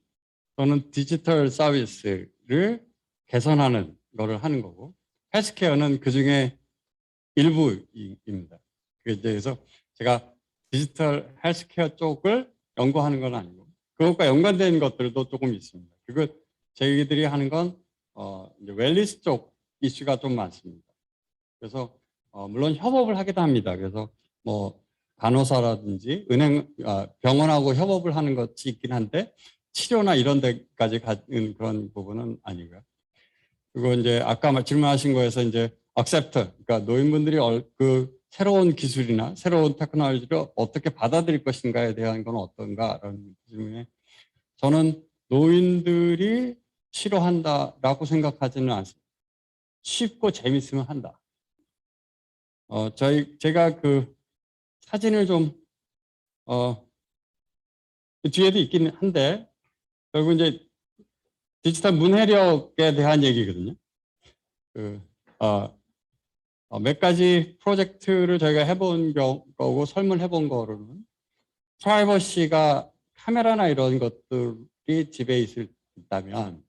또는 디지털 서비스를 개선하는 거를 하는 거고 헬스케어는 그중에 일부입니다. 그래서 제가 디지털 헬스케어 쪽을 연구하는 건 아니고 그것과 연관된 것들도 조금 있습니다. 그리고 저희들이 하는 건 이제 웰니스 쪽 이슈가 좀 많습니다. 그래서 물론 협업을 하기도 합니다. 그래서 뭐 간호사라든지 병원하고 협업을 하는 것이 있긴 한데 치료나 이런 데까지 가는 그런 부분은 아니고요. 그리고 이제 아까 질문하신 거에서 accept, 그러니까 노인분들이 그 새로운 기술이나 새로운 테크놀로지를 어떻게 받아들일 것인가에 대한 건 어떤가라는 질문에 저는 노인들이 싫어한다라고 생각하지는 않습니다. 쉽고 재밌으면 한다. 제가 그 사진을 좀 뒤에도 있긴 한데 결국 디지털 문해력에 대한 얘기거든요. 몇 가지 프로젝트를 저희가 해본 거고 설문해 본 거로는 프라이버시가 카메라나 이런 것들이 집에 있다면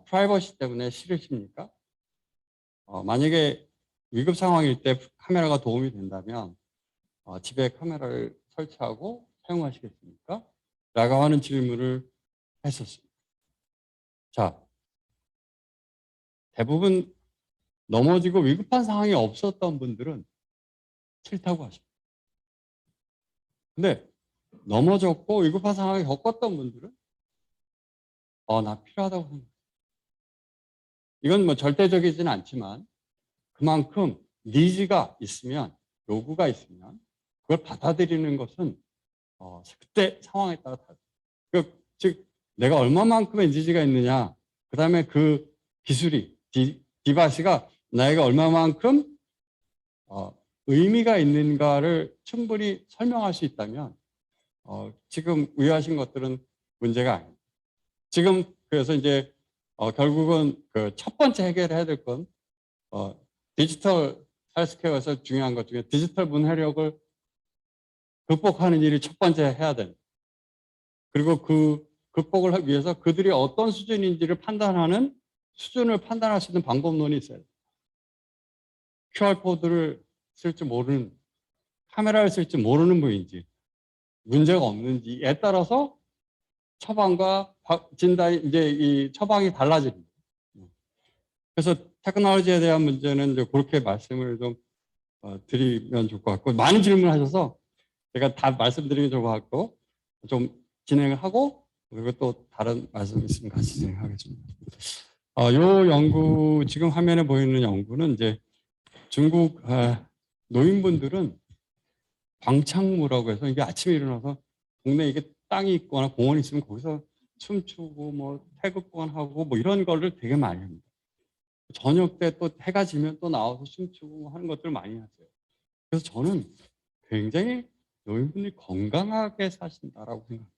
프라이버시 때문에 싫으십니까? 만약에 위급 상황일 때 카메라가 도움이 된다면 집에 카메라를 설치하고 사용하시겠습니까? 라고 하는 질문을 했었습니다. 자, 대부분 넘어지고 위급한 상황이 없었던 분들은 싫다고 하십니다. 근데 넘어졌고 위급한 상황을 겪었던 분들은 나 필요하다고 생각해요. 이건 뭐 절대적이지는 않지만 그만큼 니즈가 있으면 요구가 있으면 그걸 받아들이는 것은 그때 상황에 따라 다르죠. 즉 내가 얼마만큼 에너지가 있느냐, 그 다음에 그 기술이 디바이스가 나에게 얼마만큼 의미가 있는가를 충분히 설명할 수 있다면 지금 의하신 것들은 문제가 아닙니다. 지금 그래서 이제 결국은 그 첫 번째 해결해야 될 건 디지털 헬스케어에서 중요한 것 중에 디지털 문해력을 극복하는 일이 첫 번째 해야 됩니다. 그리고 그 극복을 하기 위해서 그들이 어떤 수준인지를 판단하는 수준을 판단할 수 있는 방법론이 있어야 돼요. QR코드를 쓸 줄 모르는, 카메라를 쓸 줄 모르는 분인지 문제가 없는지에 따라서 처방과 진단, 이제 이 처방이 달라집니다. 그래서 테크놀로지에 대한 문제는 이제 그렇게 말씀을 좀 드리면 좋을 것 같고, 많은 질문하셔서 제가 다 말씀드리면 좋을 것 같고, 좀 진행을 하고, 그리고 또 다른 말씀 있으면 같이 진행하겠습니다. 요 연구, 지금 화면에 보이는 연구는 이제 중국 노인분들은 광창무라고 해서 이게 아침에 일어나서 동네에 이게 땅이 있거나 공원이 있으면 거기서 춤추고 뭐 태극권하고 뭐 이런 거를 되게 많이 합니다. 저녁 때 또 해가 지면 또 나와서 춤추고 하는 것들 많이 하세요. 그래서 저는 굉장히 노인분들이 건강하게 사신다라고 생각합니다.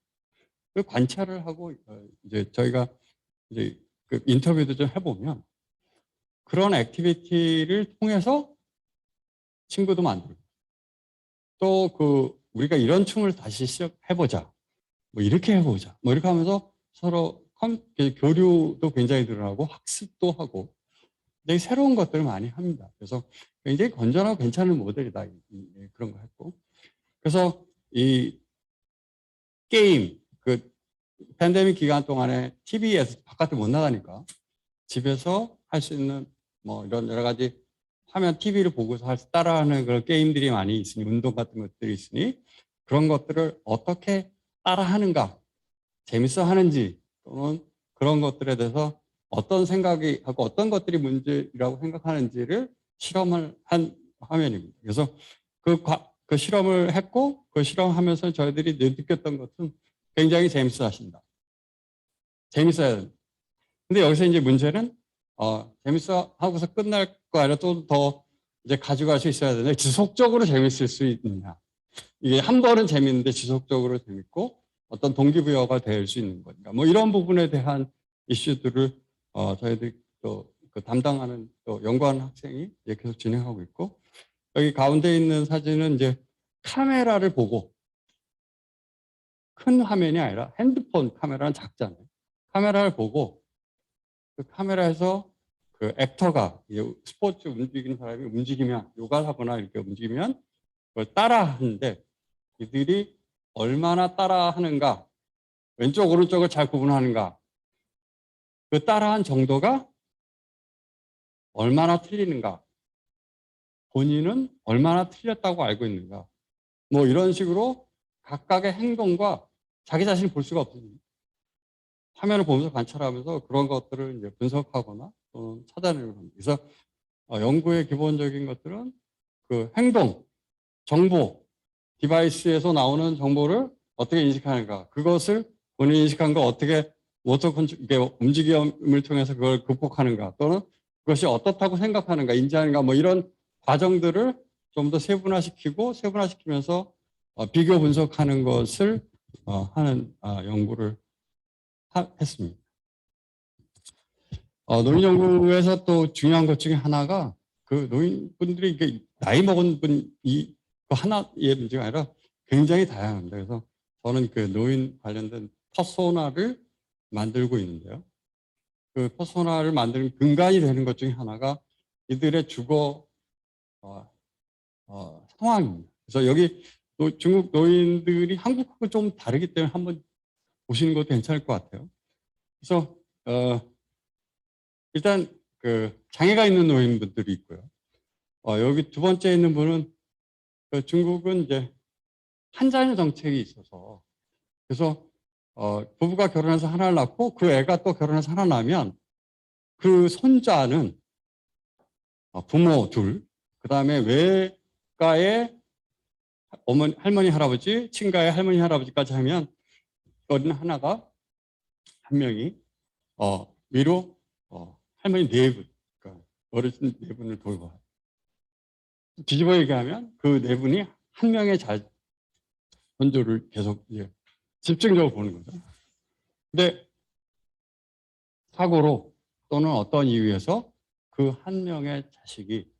그 관찰을 하고 이제 저희가 이제 그 인터뷰도 좀 해보면 그런 액티비티를 통해서 친구도 만들고 또 그 우리가 이런 춤을 다시 시작해보자, 뭐 이렇게 해보자, 뭐 이렇게 하면서 서로 교류도 굉장히 늘어나고 학습도 하고 굉장히 새로운 것들을 많이 합니다. 그래서 굉장히 건전하고 괜찮은 모델이다, 그런 거 했고, 그래서 이 게임, 그 팬데믹 기간 동안에 TV에서 바깥에 못 나가니까 집에서 할 수 있는 뭐 이런 여러 가지 화면 TV를 보고서 따라하는 그런 게임들이 많이 있으니, 운동 같은 것들이 있으니 그런 것들을 어떻게 따라하는가, 재밌어 하는지, 또는 그런 것들에 대해서 어떤 생각이 하고 어떤 것들이 문제라고 생각하는지를 실험을 한 화면입니다. 그래서 그 실험을 했고, 그 실험하면서 저희들이 느꼈던 것은 굉장히 재밌어 하신다. 재밌어야 된다. 근데 여기서 이제 문제는 재밌어 하고서 끝날 거 아니라 또 더 이제 가져갈 수 있어야 되는데 지속적으로 재밌을 수 있느냐. 이게 한 번은 재밌는데 지속적으로 재밌고 어떤 동기부여가 될 수 있는 거니까. 뭐 이런 부분에 대한 이슈들을 저희들이 또 그 담당하는 또 연구하는 학생이 계속 진행하고 있고, 여기 가운데 있는 사진은 이제 카메라를 보고, 큰 화면이 아니라 핸드폰 카메라는 작잖아요. 카메라를 보고 그 카메라에서 그 액터가 스포츠 움직이는 사람이 움직이면, 요가를 하거나 이렇게 움직이면 그걸 따라 하는데 이들이 얼마나 따라 하는가, 왼쪽 오른쪽을 잘 구분하는가, 그 따라한 정도가 얼마나 틀리는가, 본인은 얼마나 틀렸다고 알고 있는가, 뭐 이런 식으로 각각의 행동과 자기 자신을 볼 수가 없습니다. 화면을 보면서 관찰하면서 그런 것들을 이제 분석하거나 또는 찾아내는 겁니다. 그래서 연구의 기본적인 것들은 그 행동, 정보, 디바이스에서 나오는 정보를 어떻게 인식하는가, 그것을 본인이 인식한 거 어떻게 모터 움직임을 통해서 그걸 극복하는가, 또는 그것이 어떻다고 생각하는가, 인지하는가, 뭐 이런 과정들을 좀 더 세분화시키면서 비교 분석하는 것을 하는 연구를 했습니다. 노인 연구에서 또 중요한 것 중에 하나가 그 노인분들이 이게 나이 먹은 분이 하나의 문제가 아니라 굉장히 다양합니다. 그래서 저는 그 노인 관련된 퍼소나를 만들고 있는데요. 그 퍼소나를 만드는 근간이 되는 것 중에 하나가 이들의 주거 상황입니다. 그래서 여기 중국 노인들이 한국하고 좀 다르기 때문에 한번 보시는 것도 괜찮을 것 같아요. 그래서 일단 그 장애가 있는 노인분들이 있고요. 여기 두 번째 있는 분은 중국은 이제 한자녀 정책이 있어서, 그래서 부부가 결혼해서 하나를 낳고 그 애가 또 결혼해서 하나 낳으면 그 손자는 부모 둘, 그 다음에 가의 어머니, 할머니, 할아버지, 친가의 할머니, 할아버지까지 하면 어린 하나가 한 명이 위로 할머니 네 분, 그러니까 어르신 네 분을 돌봐요. 뒤집어 얘기하면 그 네 분이 한 명의 전조를 계속 이제 집중적으로 보는 거죠. 근데 사고로 또는 어떤 이유에서 그 한 명의 자식이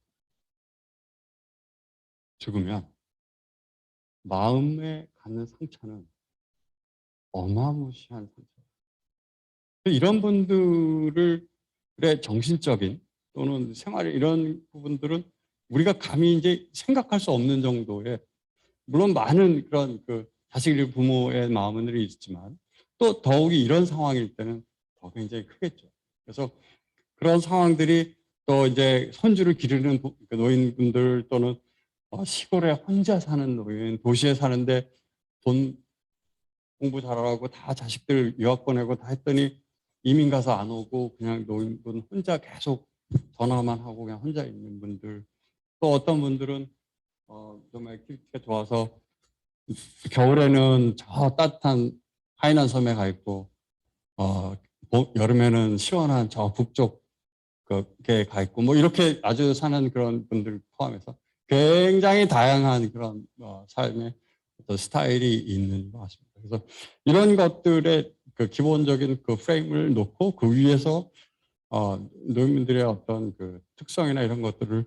죽으면 마음에 갖는 상처는 어마무시한 상처. 이런 분들의 정신적인 또는 생활 이런 부분들은 우리가 감히 이제 생각할 수 없는 정도의, 물론 많은 그런 그 자식 부모의 마음은 있지만 또 더욱이 이런 상황일 때는 더 굉장히 크겠죠. 그래서 그런 상황들이 또 이제 손주를 기르는 노인분들 또는 시골에 혼자 사는 노인, 도시에 사는데 돈 공부 잘하고 다 자식들 유학 보내고 다 했더니 이민 가서 안 오고 그냥 노인분 혼자 계속 전화만 하고 그냥 혼자 있는 분들, 또 어떤 분들은 좀 액티비티가 좋아서 겨울에는 저 따뜻한 하이난 섬에 가 있고 여름에는 시원한 저 북쪽에 가 있고 뭐 이렇게 아주 사는 그런 분들 포함해서 굉장히 다양한 그런 삶의 어떤 스타일이 있는 것 같습니다. 그래서 이런 것들의 그 기본적인 그 프레임을 놓고 그 위에서 노인분들의 어떤 그 특성이나 이런 것들을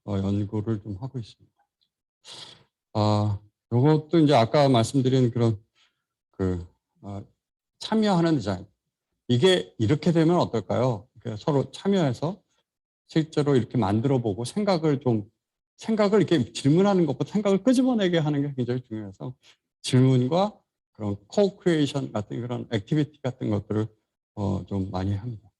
연구를 좀 하고 있습니다. 이것도 이제 아까 말씀드린 그런 참여하는 디자인. 이게 이렇게 되면 어떨까요? 서로 참여해서 실제로 이렇게 만들어 보고 생각을 이렇게 질문하는 것보다 생각을 끄집어내게 하는 게 굉장히 중요해서 질문과 그런 co-creation 같은 그런 액티비티 같은 것들을 좀 많이 합니다.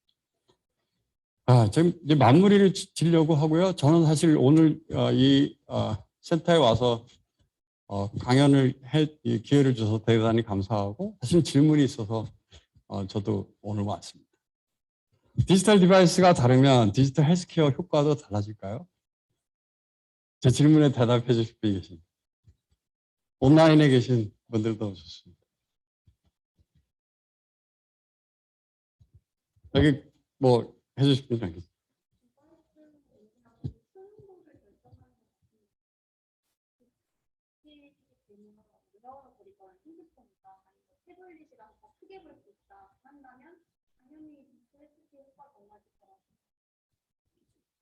지금 이제 마무리를 지려고 하고요. 저는 사실 오늘 이 센터에 와서 강연을 이 기회를 줘서 대단히 감사하고, 사실 질문이 있어서 저도 오늘 왔습니다. 디지털 디바이스가 다르면 디지털 헬스케어 효과도 달라질까요? 제 질문에 대답해 주실 분이 계십니다. 온라인에 계신 분들도 좋습니다. 여기 뭐 해주실 분이 계십니다.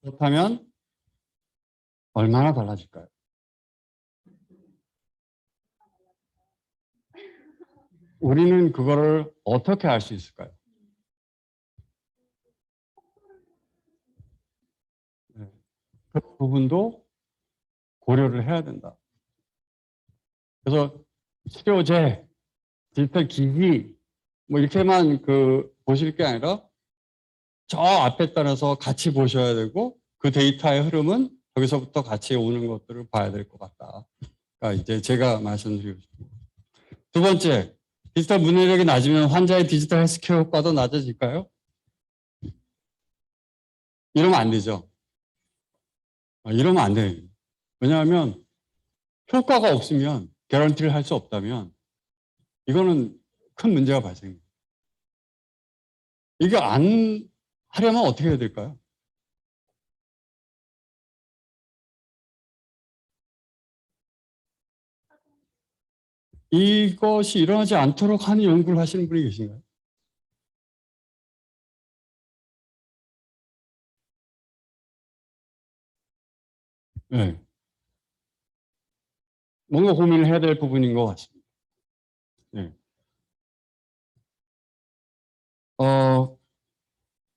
그렇다면 얼마나 달라질까요? 우리는 그거를 어떻게 알 수 있을까요? 그 부분도 고려를 해야 된다. 그래서 치료제, 디지털 기기 뭐 이렇게만 보실 게 아니라 저 앞에 따라서 같이 보셔야 되고, 그 데이터의 흐름은 여기서부터 같이 오는 것들을 봐야 될 것 같다. 그러니까 이제 제가 말씀드리고 싶습니다. 두 번째, 디지털 문해력이 낮으면 환자의 디지털 헬스케어 효과도 낮아질까요? 이러면 안 되죠. 이러면 안 돼요. 왜냐하면 효과가 없으면, 개런티를 할 수 없다면 이거는 큰 문제가 발생합니다. 이게 안 하려면 어떻게 해야 될까요? 이것이 일어나지 않도록 하는 연구를 하시는 분이 계신가요? 네. 뭔가 고민을 해야 될 부분인 것 같습니다. 네.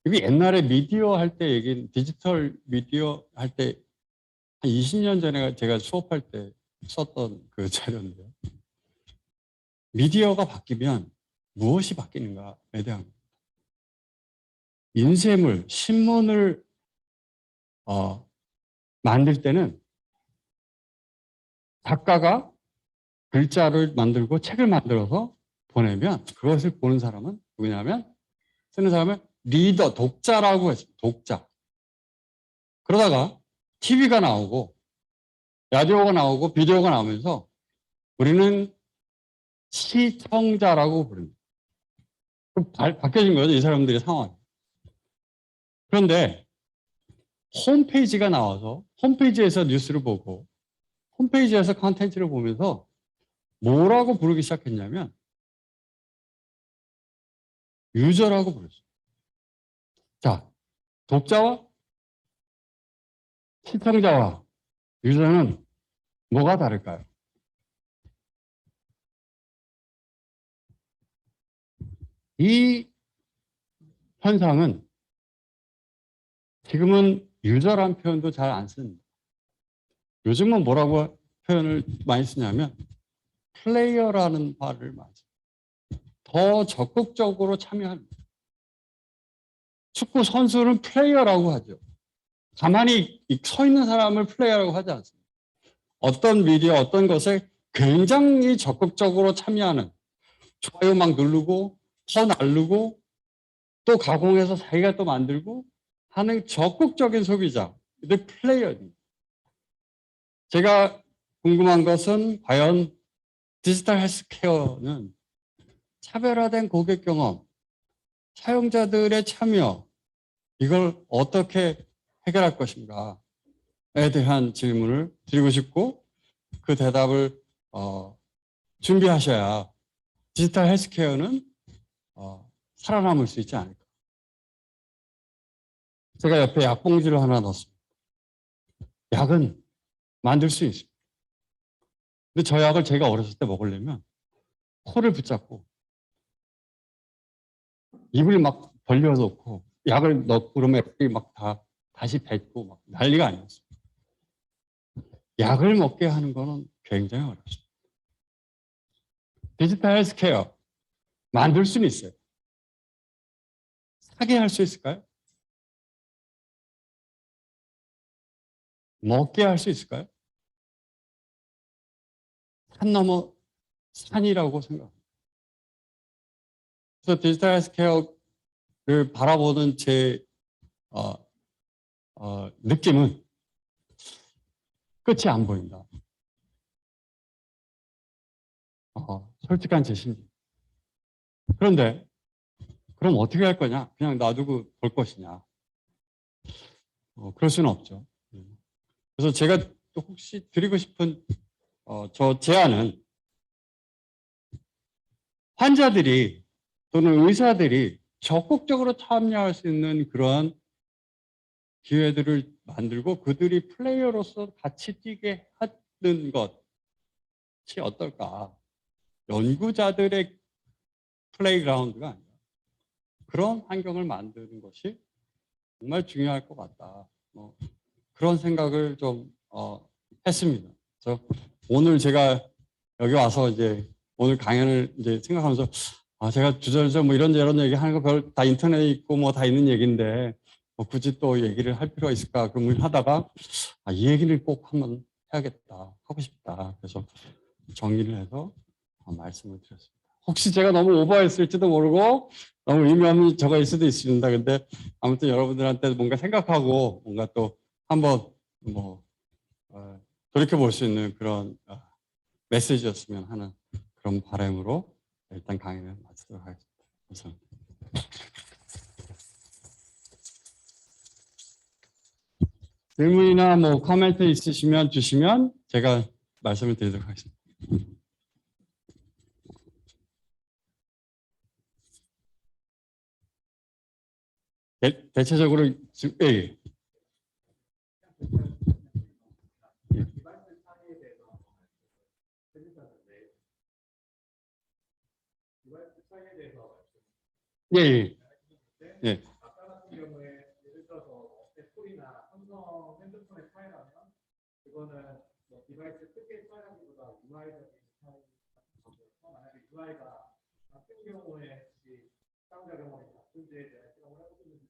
이게 옛날에 미디어 할 때 디지털 미디어 할 때 한 20년 전에 제가 수업할 때 썼던 그 자료인데요. 미디어가 바뀌면 무엇이 바뀌는가에 대한 인쇄물, 신문을 만들 때는 작가가 글자를 만들고 책을 만들어서 보내면 그것을 보는 사람은 누구냐면, 쓰는 사람은 리더, 독자라고 했습니다. 독자. 그러다가 TV가 나오고 라디오가 나오고 비디오가 나오면서 우리는 시청자라고 부릅니다. 바뀌어진 거죠, 이 사람들의 상황이. 그런데 홈페이지가 나와서 홈페이지에서 뉴스를 보고 홈페이지에서 컨텐츠를 보면서 뭐라고 부르기 시작했냐면 유저라고 부르죠. 자, 독자와 시청자와 유저는 뭐가 다를까요? 이 현상은 지금은 유저란 표현도 잘 안 씁니다. 요즘은 뭐라고 표현을 많이 쓰냐면 플레이어라는 말을 많이 써요. 더 적극적으로 참여합니다. 축구 선수는 플레이어라고 하죠. 가만히 서 있는 사람을 플레이어라고 하지 않습니다. 어떤 미디어, 어떤 것에 굉장히 적극적으로 참여하는, 좋아요 막 누르고 더 날르고 또 가공해서 자기가 또 만들고 하는 적극적인 소비자, 근데 플레이어입니다. 제가 궁금한 것은 과연 디지털 헬스케어는 차별화된 고객 경험, 사용자들의 참여, 이걸 어떻게 해결할 것인가에 대한 질문을 드리고 싶고 그 대답을 준비하셔야 디지털 헬스케어는 살아남을 수 있지 않을까. 제가 옆에 약봉지를 하나 넣었습니다. 약은 만들 수 있습니다. 근데 저 약을 제가 어렸을 때 먹으려면 코를 붙잡고 입을 막 벌려놓고 약을 넣고 그러면 애들이 막 다시 뱉고 막 난리가 아니었어요. 약을 먹게 하는 거는 굉장히 어렵습니다. 디지털 헬스케어 만들 수는 있어요. 사게 할 수 있을까요? 먹게 할 수 있을까요? 산 넘어 산이라고 생각합니다. 그래서 디지털 헬스케어를 바라보는 제 느낌은 끝이 안 보인다. 솔직한 제 심리. 그런데 그럼 어떻게 할 거냐? 그냥 놔두고 볼 것이냐? 그럴 수는 없죠. 그래서 제가 또 혹시 드리고 싶은 저 제안은 환자들이 또는 의사들이 적극적으로 참여할 수 있는 그런 기회들을 만들고 그들이 플레이어로서 같이 뛰게 하는 것이 어떨까? 연구자들의 플레이그라운드가 아니라 그런 환경을 만드는 것이 정말 중요할 것 같다. 그런 생각을 좀 했습니다. 그래서 오늘 제가 여기 와서 이제 오늘 강연을 이제 생각하면서 제가 주저주저 뭐 이런 얘기 하는 거 별 다 인터넷에 있고 뭐 다 있는 얘기인데 뭐 굳이 또 얘기를 할 필요가 있을까 그러면 하다가 이 얘기를 꼭 한번 해야겠다 하고 싶다. 그래서 정리를 해서 말씀을 드렸습니다. 혹시 제가 너무 오버했을지도 모르고 너무 의미 없는 저거일 수도 있습니다. 근데 아무튼 여러분들한테 뭔가 생각하고 뭔가 또 한번 뭐 돌이켜 볼 수 있는 그런 메시지였으면 하는 그런 바람으로 일단 강의를 마치도록 하겠습니다. 감사합니다. 질문이나 뭐 코멘트 있으시면 주시면 제가 말씀을 드리도록 하겠습니다. 대체적으로 예. 예, 예. 예. 아까 같은 경우에 예를 들어서 애플이나 삼성 핸드폰의 차이라면 그거는 뭐 디바이스 크기의 차이라기보다 UI적인 차이 같은 거죠. 만약에 UI가 같은 경우에 혹시 사용자 경험이 같은지에 대한 실험을 해보시는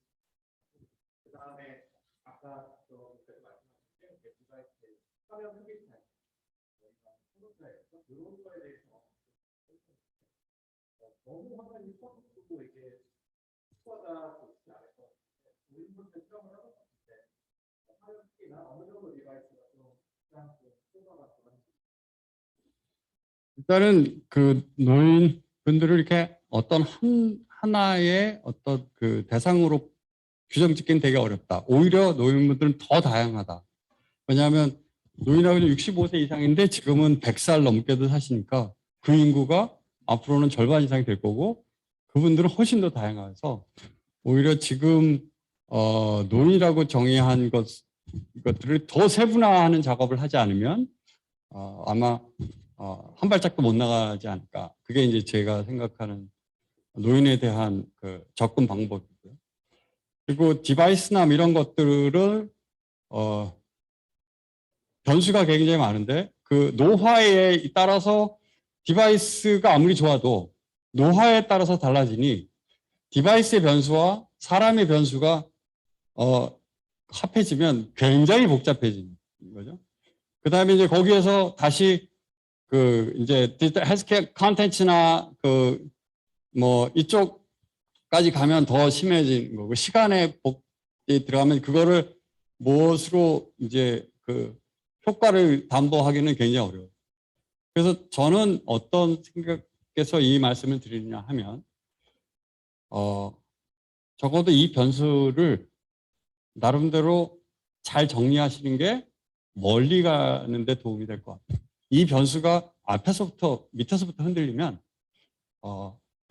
그 다음에 아까 그래서 말씀하신 게 디바이스 화면 크기 차이 이런 거에 대해서 너무 화면이 커지고 이게 스코어가 좋지 않을 것 같은데 우리 실험을 해봤을 때 화면 크기나 어느 정도 디바이스가 좀 그냥 일단은 그 노인분들을 이렇게 어떤 하나의 어떤 그 대상으로 규정 짓기는 되게 어렵다. 오히려 노인분들은 더 다양하다. 왜냐하면 노인하고 65세 이상인데 지금은 100살 넘게도 사시니까 그 인구가 앞으로는 절반 이상이 될 거고 그분들은 훨씬 더 다양해서 오히려 지금 노인이라고 정의한 것들을 더 세분화하는 작업을 하지 않으면 아마 한 발짝도 못 나가지 않을까. 그게 이제 제가 생각하는 노인에 대한 그 접근 방법이고요. 그리고 디바이스나 이런 것들을 변수가 굉장히 많은데 그 노화에 따라서 디바이스가 아무리 좋아도 노화에 따라서 달라지니 디바이스의 변수와 사람의 변수가 합해지면 굉장히 복잡해지는 거죠. 그 다음에 이제 거기에서 다시 그 이제 디지털 헬스케어 컨텐츠나 그 뭐 이쪽까지 가면 더 심해지는 거고 시간에 들어가면 그거를 무엇으로 이제 그 효과를 담보하기는 굉장히 어려워요. 그래서 저는 어떤 생각에서 이 말씀을 드리느냐 하면 적어도 이 변수를 나름대로 잘 정리하시는 게 멀리 가는 데 도움이 될 것 같아요. 이 변수가 앞에서부터 밑에서부터 흔들리면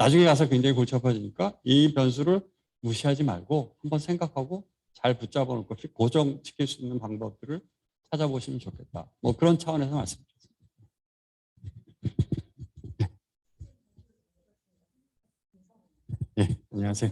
나중에 가서 굉장히 골치 아파지니까 이 변수를 무시하지 말고 한번 생각하고 잘 붙잡아 놓고 고정시킬 수 있는 방법들을 찾아보시면 좋겠다. 뭐 그런 차원에서 말씀드렸습니다. 네, 안녕하세요.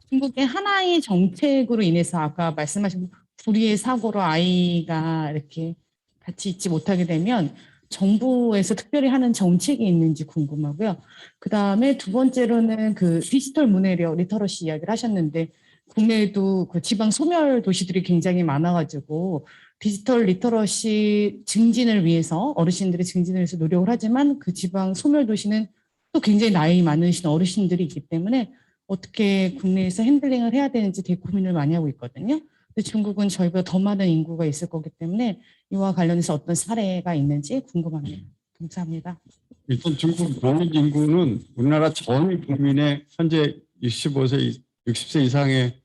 중국의 하나의 정책으로 인해서 아까 말씀하신 불의의 사고로 아이가 이렇게 같이 있지 못하게 되면 정부에서 특별히 하는 정책이 있는지 궁금하고요. 그 다음에 두 번째로는 그 디지털 문해력 리터러시 이야기를 하셨는데 국내에도 그 지방 소멸 도시들이 굉장히 많아가지고 디지털 리터러시 증진을 위해서 어르신들의 증진을 위해서 노력을 하지만 그 지방 소멸 도시는 또 굉장히 나이 많으신 어르신들이 있기 때문에 어떻게 국내에서 핸들링을 해야 되는지 되게 고민을 많이 하고 있거든요. 근데 중국은 저희보다 더 많은 인구가 있을 거기 때문에 이와 관련해서 어떤 사례가 있는지 궁금합니다. 감사합니다. 일단 중국 노인 인구는 우리나라 전 국민의 현재 60세 이상의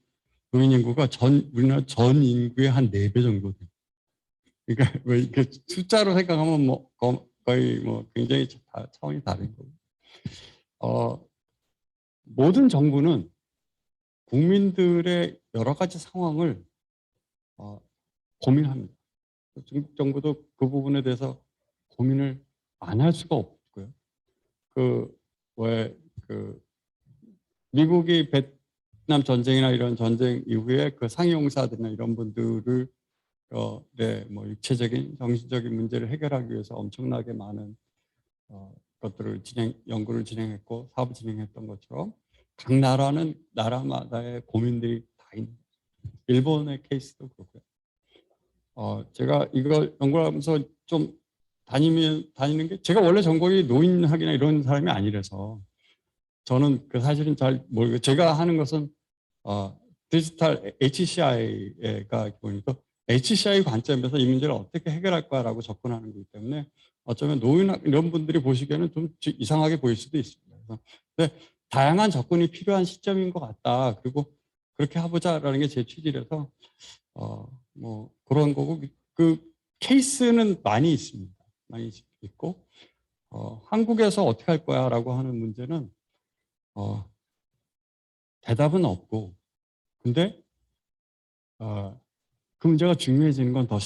노인 인구가 우리나라 전 인구의 한 4배 정도 돼요. 그러니까 뭐 이렇게 숫자로 생각하면 뭐 거의 뭐 굉장히 차원이 다른 거고. 모든 정부는 국민들의 여러 가지 상황을 고민합니다. 중국 정부도 그 부분에 대해서 고민을 안 할 수가 없고요. 미국이 베트남 전쟁이나 이런 전쟁 이후에 그 상용사들이나 이런 분들을 뭐 육체적인 정신적인 문제를 해결하기 위해서 엄청나게 많은 것들을 연구를 진행했고 사업을 진행했던 것처럼 각 나라는 나라마다의 고민들이 다 있는 거죠. 일본의 케이스도 그렇고요. 제가 이거 연구하면서 좀 다니는 게 제가 원래 전공이 노인학이나 이런 사람이 아니라서 저는 그 사실은 잘 모르고 제가 하는 것은 디지털 HCI가 보니까 HCI 관점에서 이 문제를 어떻게 해결할 거야라고 접근하는 거기 때문에 어쩌면 노인학 이런 분들이 보시기에는 좀 이상하게 보일 수도 있습니다. 근데 다양한 접근이 필요한 시점인 것 같다. 그리고 그렇게 해보자라는 게 제 취지라서 뭐 그런 거고 그 케이스는 많이 있습니다. 많이 있고 한국에서 어떻게 할 거야라고 하는 문제는 대답은 없고 근데 그 문제가 중요해지는 건 더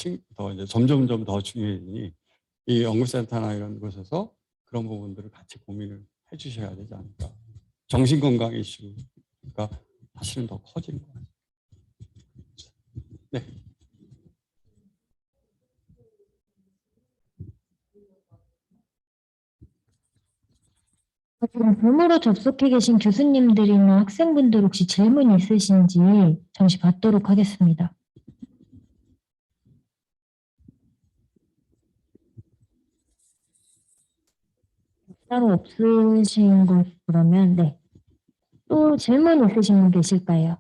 이제 점점 더 중요해지니 이 연구센터나 이런 곳에서 그런 부분들을 같이 고민을 해주셔야 되지 않을까. 정신건강 이슈가 사실은 더 커지는 것 같아요. 네. 지금 줌으로 접속해 계신 교수님들이나 학생분들 혹시 질문 있으신지 잠시 받도록 하겠습니다. 따로 없으신 것 그러면 네. 또 질문 있으신 분 계실까요?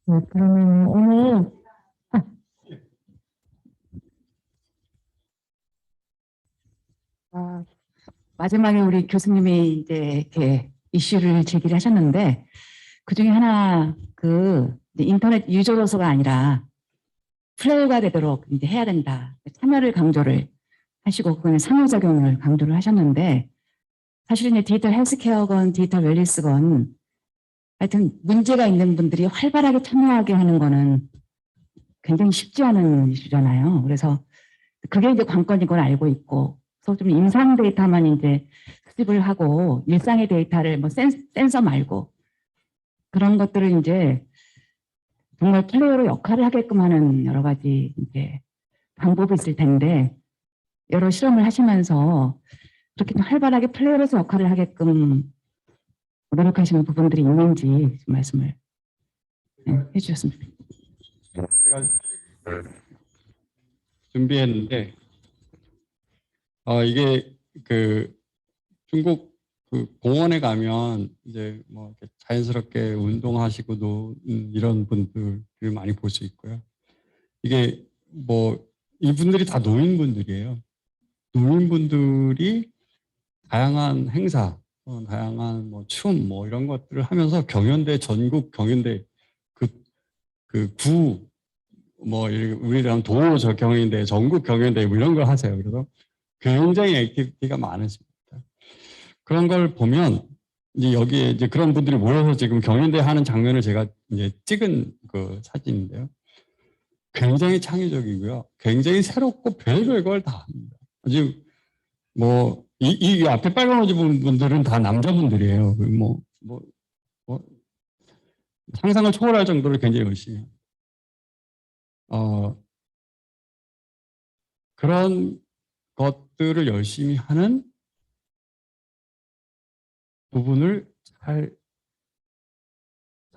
네, 그러면 오늘 마지막에 우리 교수님이 이제 이렇게 이슈를 제기를 하셨는데 그 중에 하나 이제 인터넷 유저로서가 아니라 플레이어가 되도록 이제 해야 된다. 참여를 강조를 하시고 그거는 상호작용을 강조를 하셨는데 사실은 이제 디지털 헬스케어건 디지털 웰니스건 하여튼 문제가 있는 분들이 활발하게 참여하게 하는 거는 굉장히 쉽지 않은 이슈잖아요. 그래서 그게 이제 관건인 걸 알고 있고 그래서 좀 임상 데이터만 이제 수집을 하고 일상의 데이터를 뭐 센서 말고 그런 것들을 이제 정말 플레이어로 역할을 하게끔 하는 여러 가지 이제 방법이 있을 텐데 여러 실험을 하시면서 그렇게 좀 활발하게 플레이어로서 역할을 하게끔 노력하시는 부분들이 있는지 좀 말씀을 해주셨으면 좋겠습니다. 제가 준비했는데 이게 그 중국 그 공원에 가면 이제 뭐 이렇게 자연스럽게 운동하시고 이런 분들을 많이 볼 수 있고요. 이게 뭐 이분들이 다 노인분들이에요. 노인분들이 다양한 행사, 다양한 뭐 춤, 뭐 이런 것들을 하면서 경연대 전국 경연대 뭐 우리랑 도저 경연대, 전국 경연대 뭐 이런 걸 하세요. 그래서 굉장히 액티비티가 많으십니다. 그런 걸 보면 이제 여기에 이제 그런 분들이 모여서 지금 경연대 하는 장면을 제가 이제 찍은 그 사진인데요. 굉장히 창의적이고요. 굉장히 새롭고 별별 걸 다 합니다. 지금 뭐 이 앞에 빨간 옷 입은 분들은 다 남자분들이에요. 뭐 상상을 초월할 정도로 굉장히 열심히 합니다. 그런 것들을 열심히 하는 부분을 잘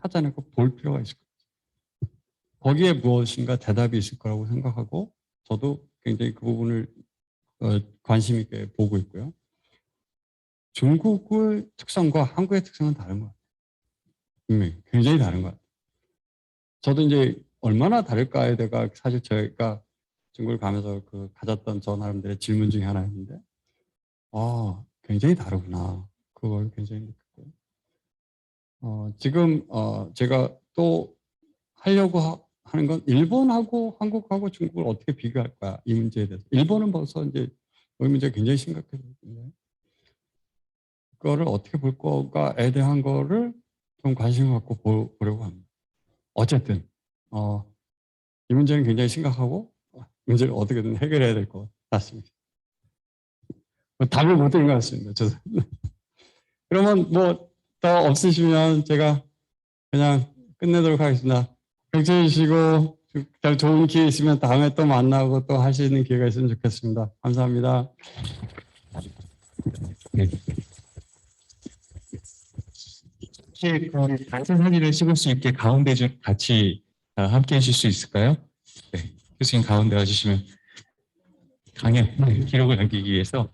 찾아내고 볼 필요가 있을 것 같아요. 거기에 무엇인가 대답이 있을 거라고 생각하고 저도 굉장히 그 부분을 관심 있게 보고 있고요. 중국의 특성과 한국의 특성은 다른 것 같아요. 굉장히 다른 것 같아요. 저도 이제 얼마나 다를까에 대가 사실 저희가 중국을 가면서 가졌던 저 나름대로의 질문 중에 하나였는데 굉장히 다르구나. 그걸 굉장히 느꼈고요. 지금 제가 또 하려고 하는 건 일본하고 한국하고 중국을 어떻게 비교할 거야 이 문제에 대해서. 일본은 벌써 이제 이 문제가 굉장히 심각해졌는데 그거를 어떻게 볼 거가에 대한 거를 좀 관심을 갖고 보려고 합니다. 어쨌든 이 문제는 굉장히 심각하고 문제를 어떻게든 해결해야 될 것 같습니다. 답을 못 드린 것 같습니다. 그러면 뭐 더 없으시면 제가 그냥 끝내도록 하겠습니다. 경청해 주시고 좋은 기회 있으면 다음에 또 만나고 또 할 수 있는 기회가 있으면 좋겠습니다. 감사합니다. 혹시 그럼 단체 사진을 찍을 수 있게 가운데 좀 같이 함께 해주실 수 있을까요? 네, 교수님 가운데 와주시면 기록을 남기기 위해서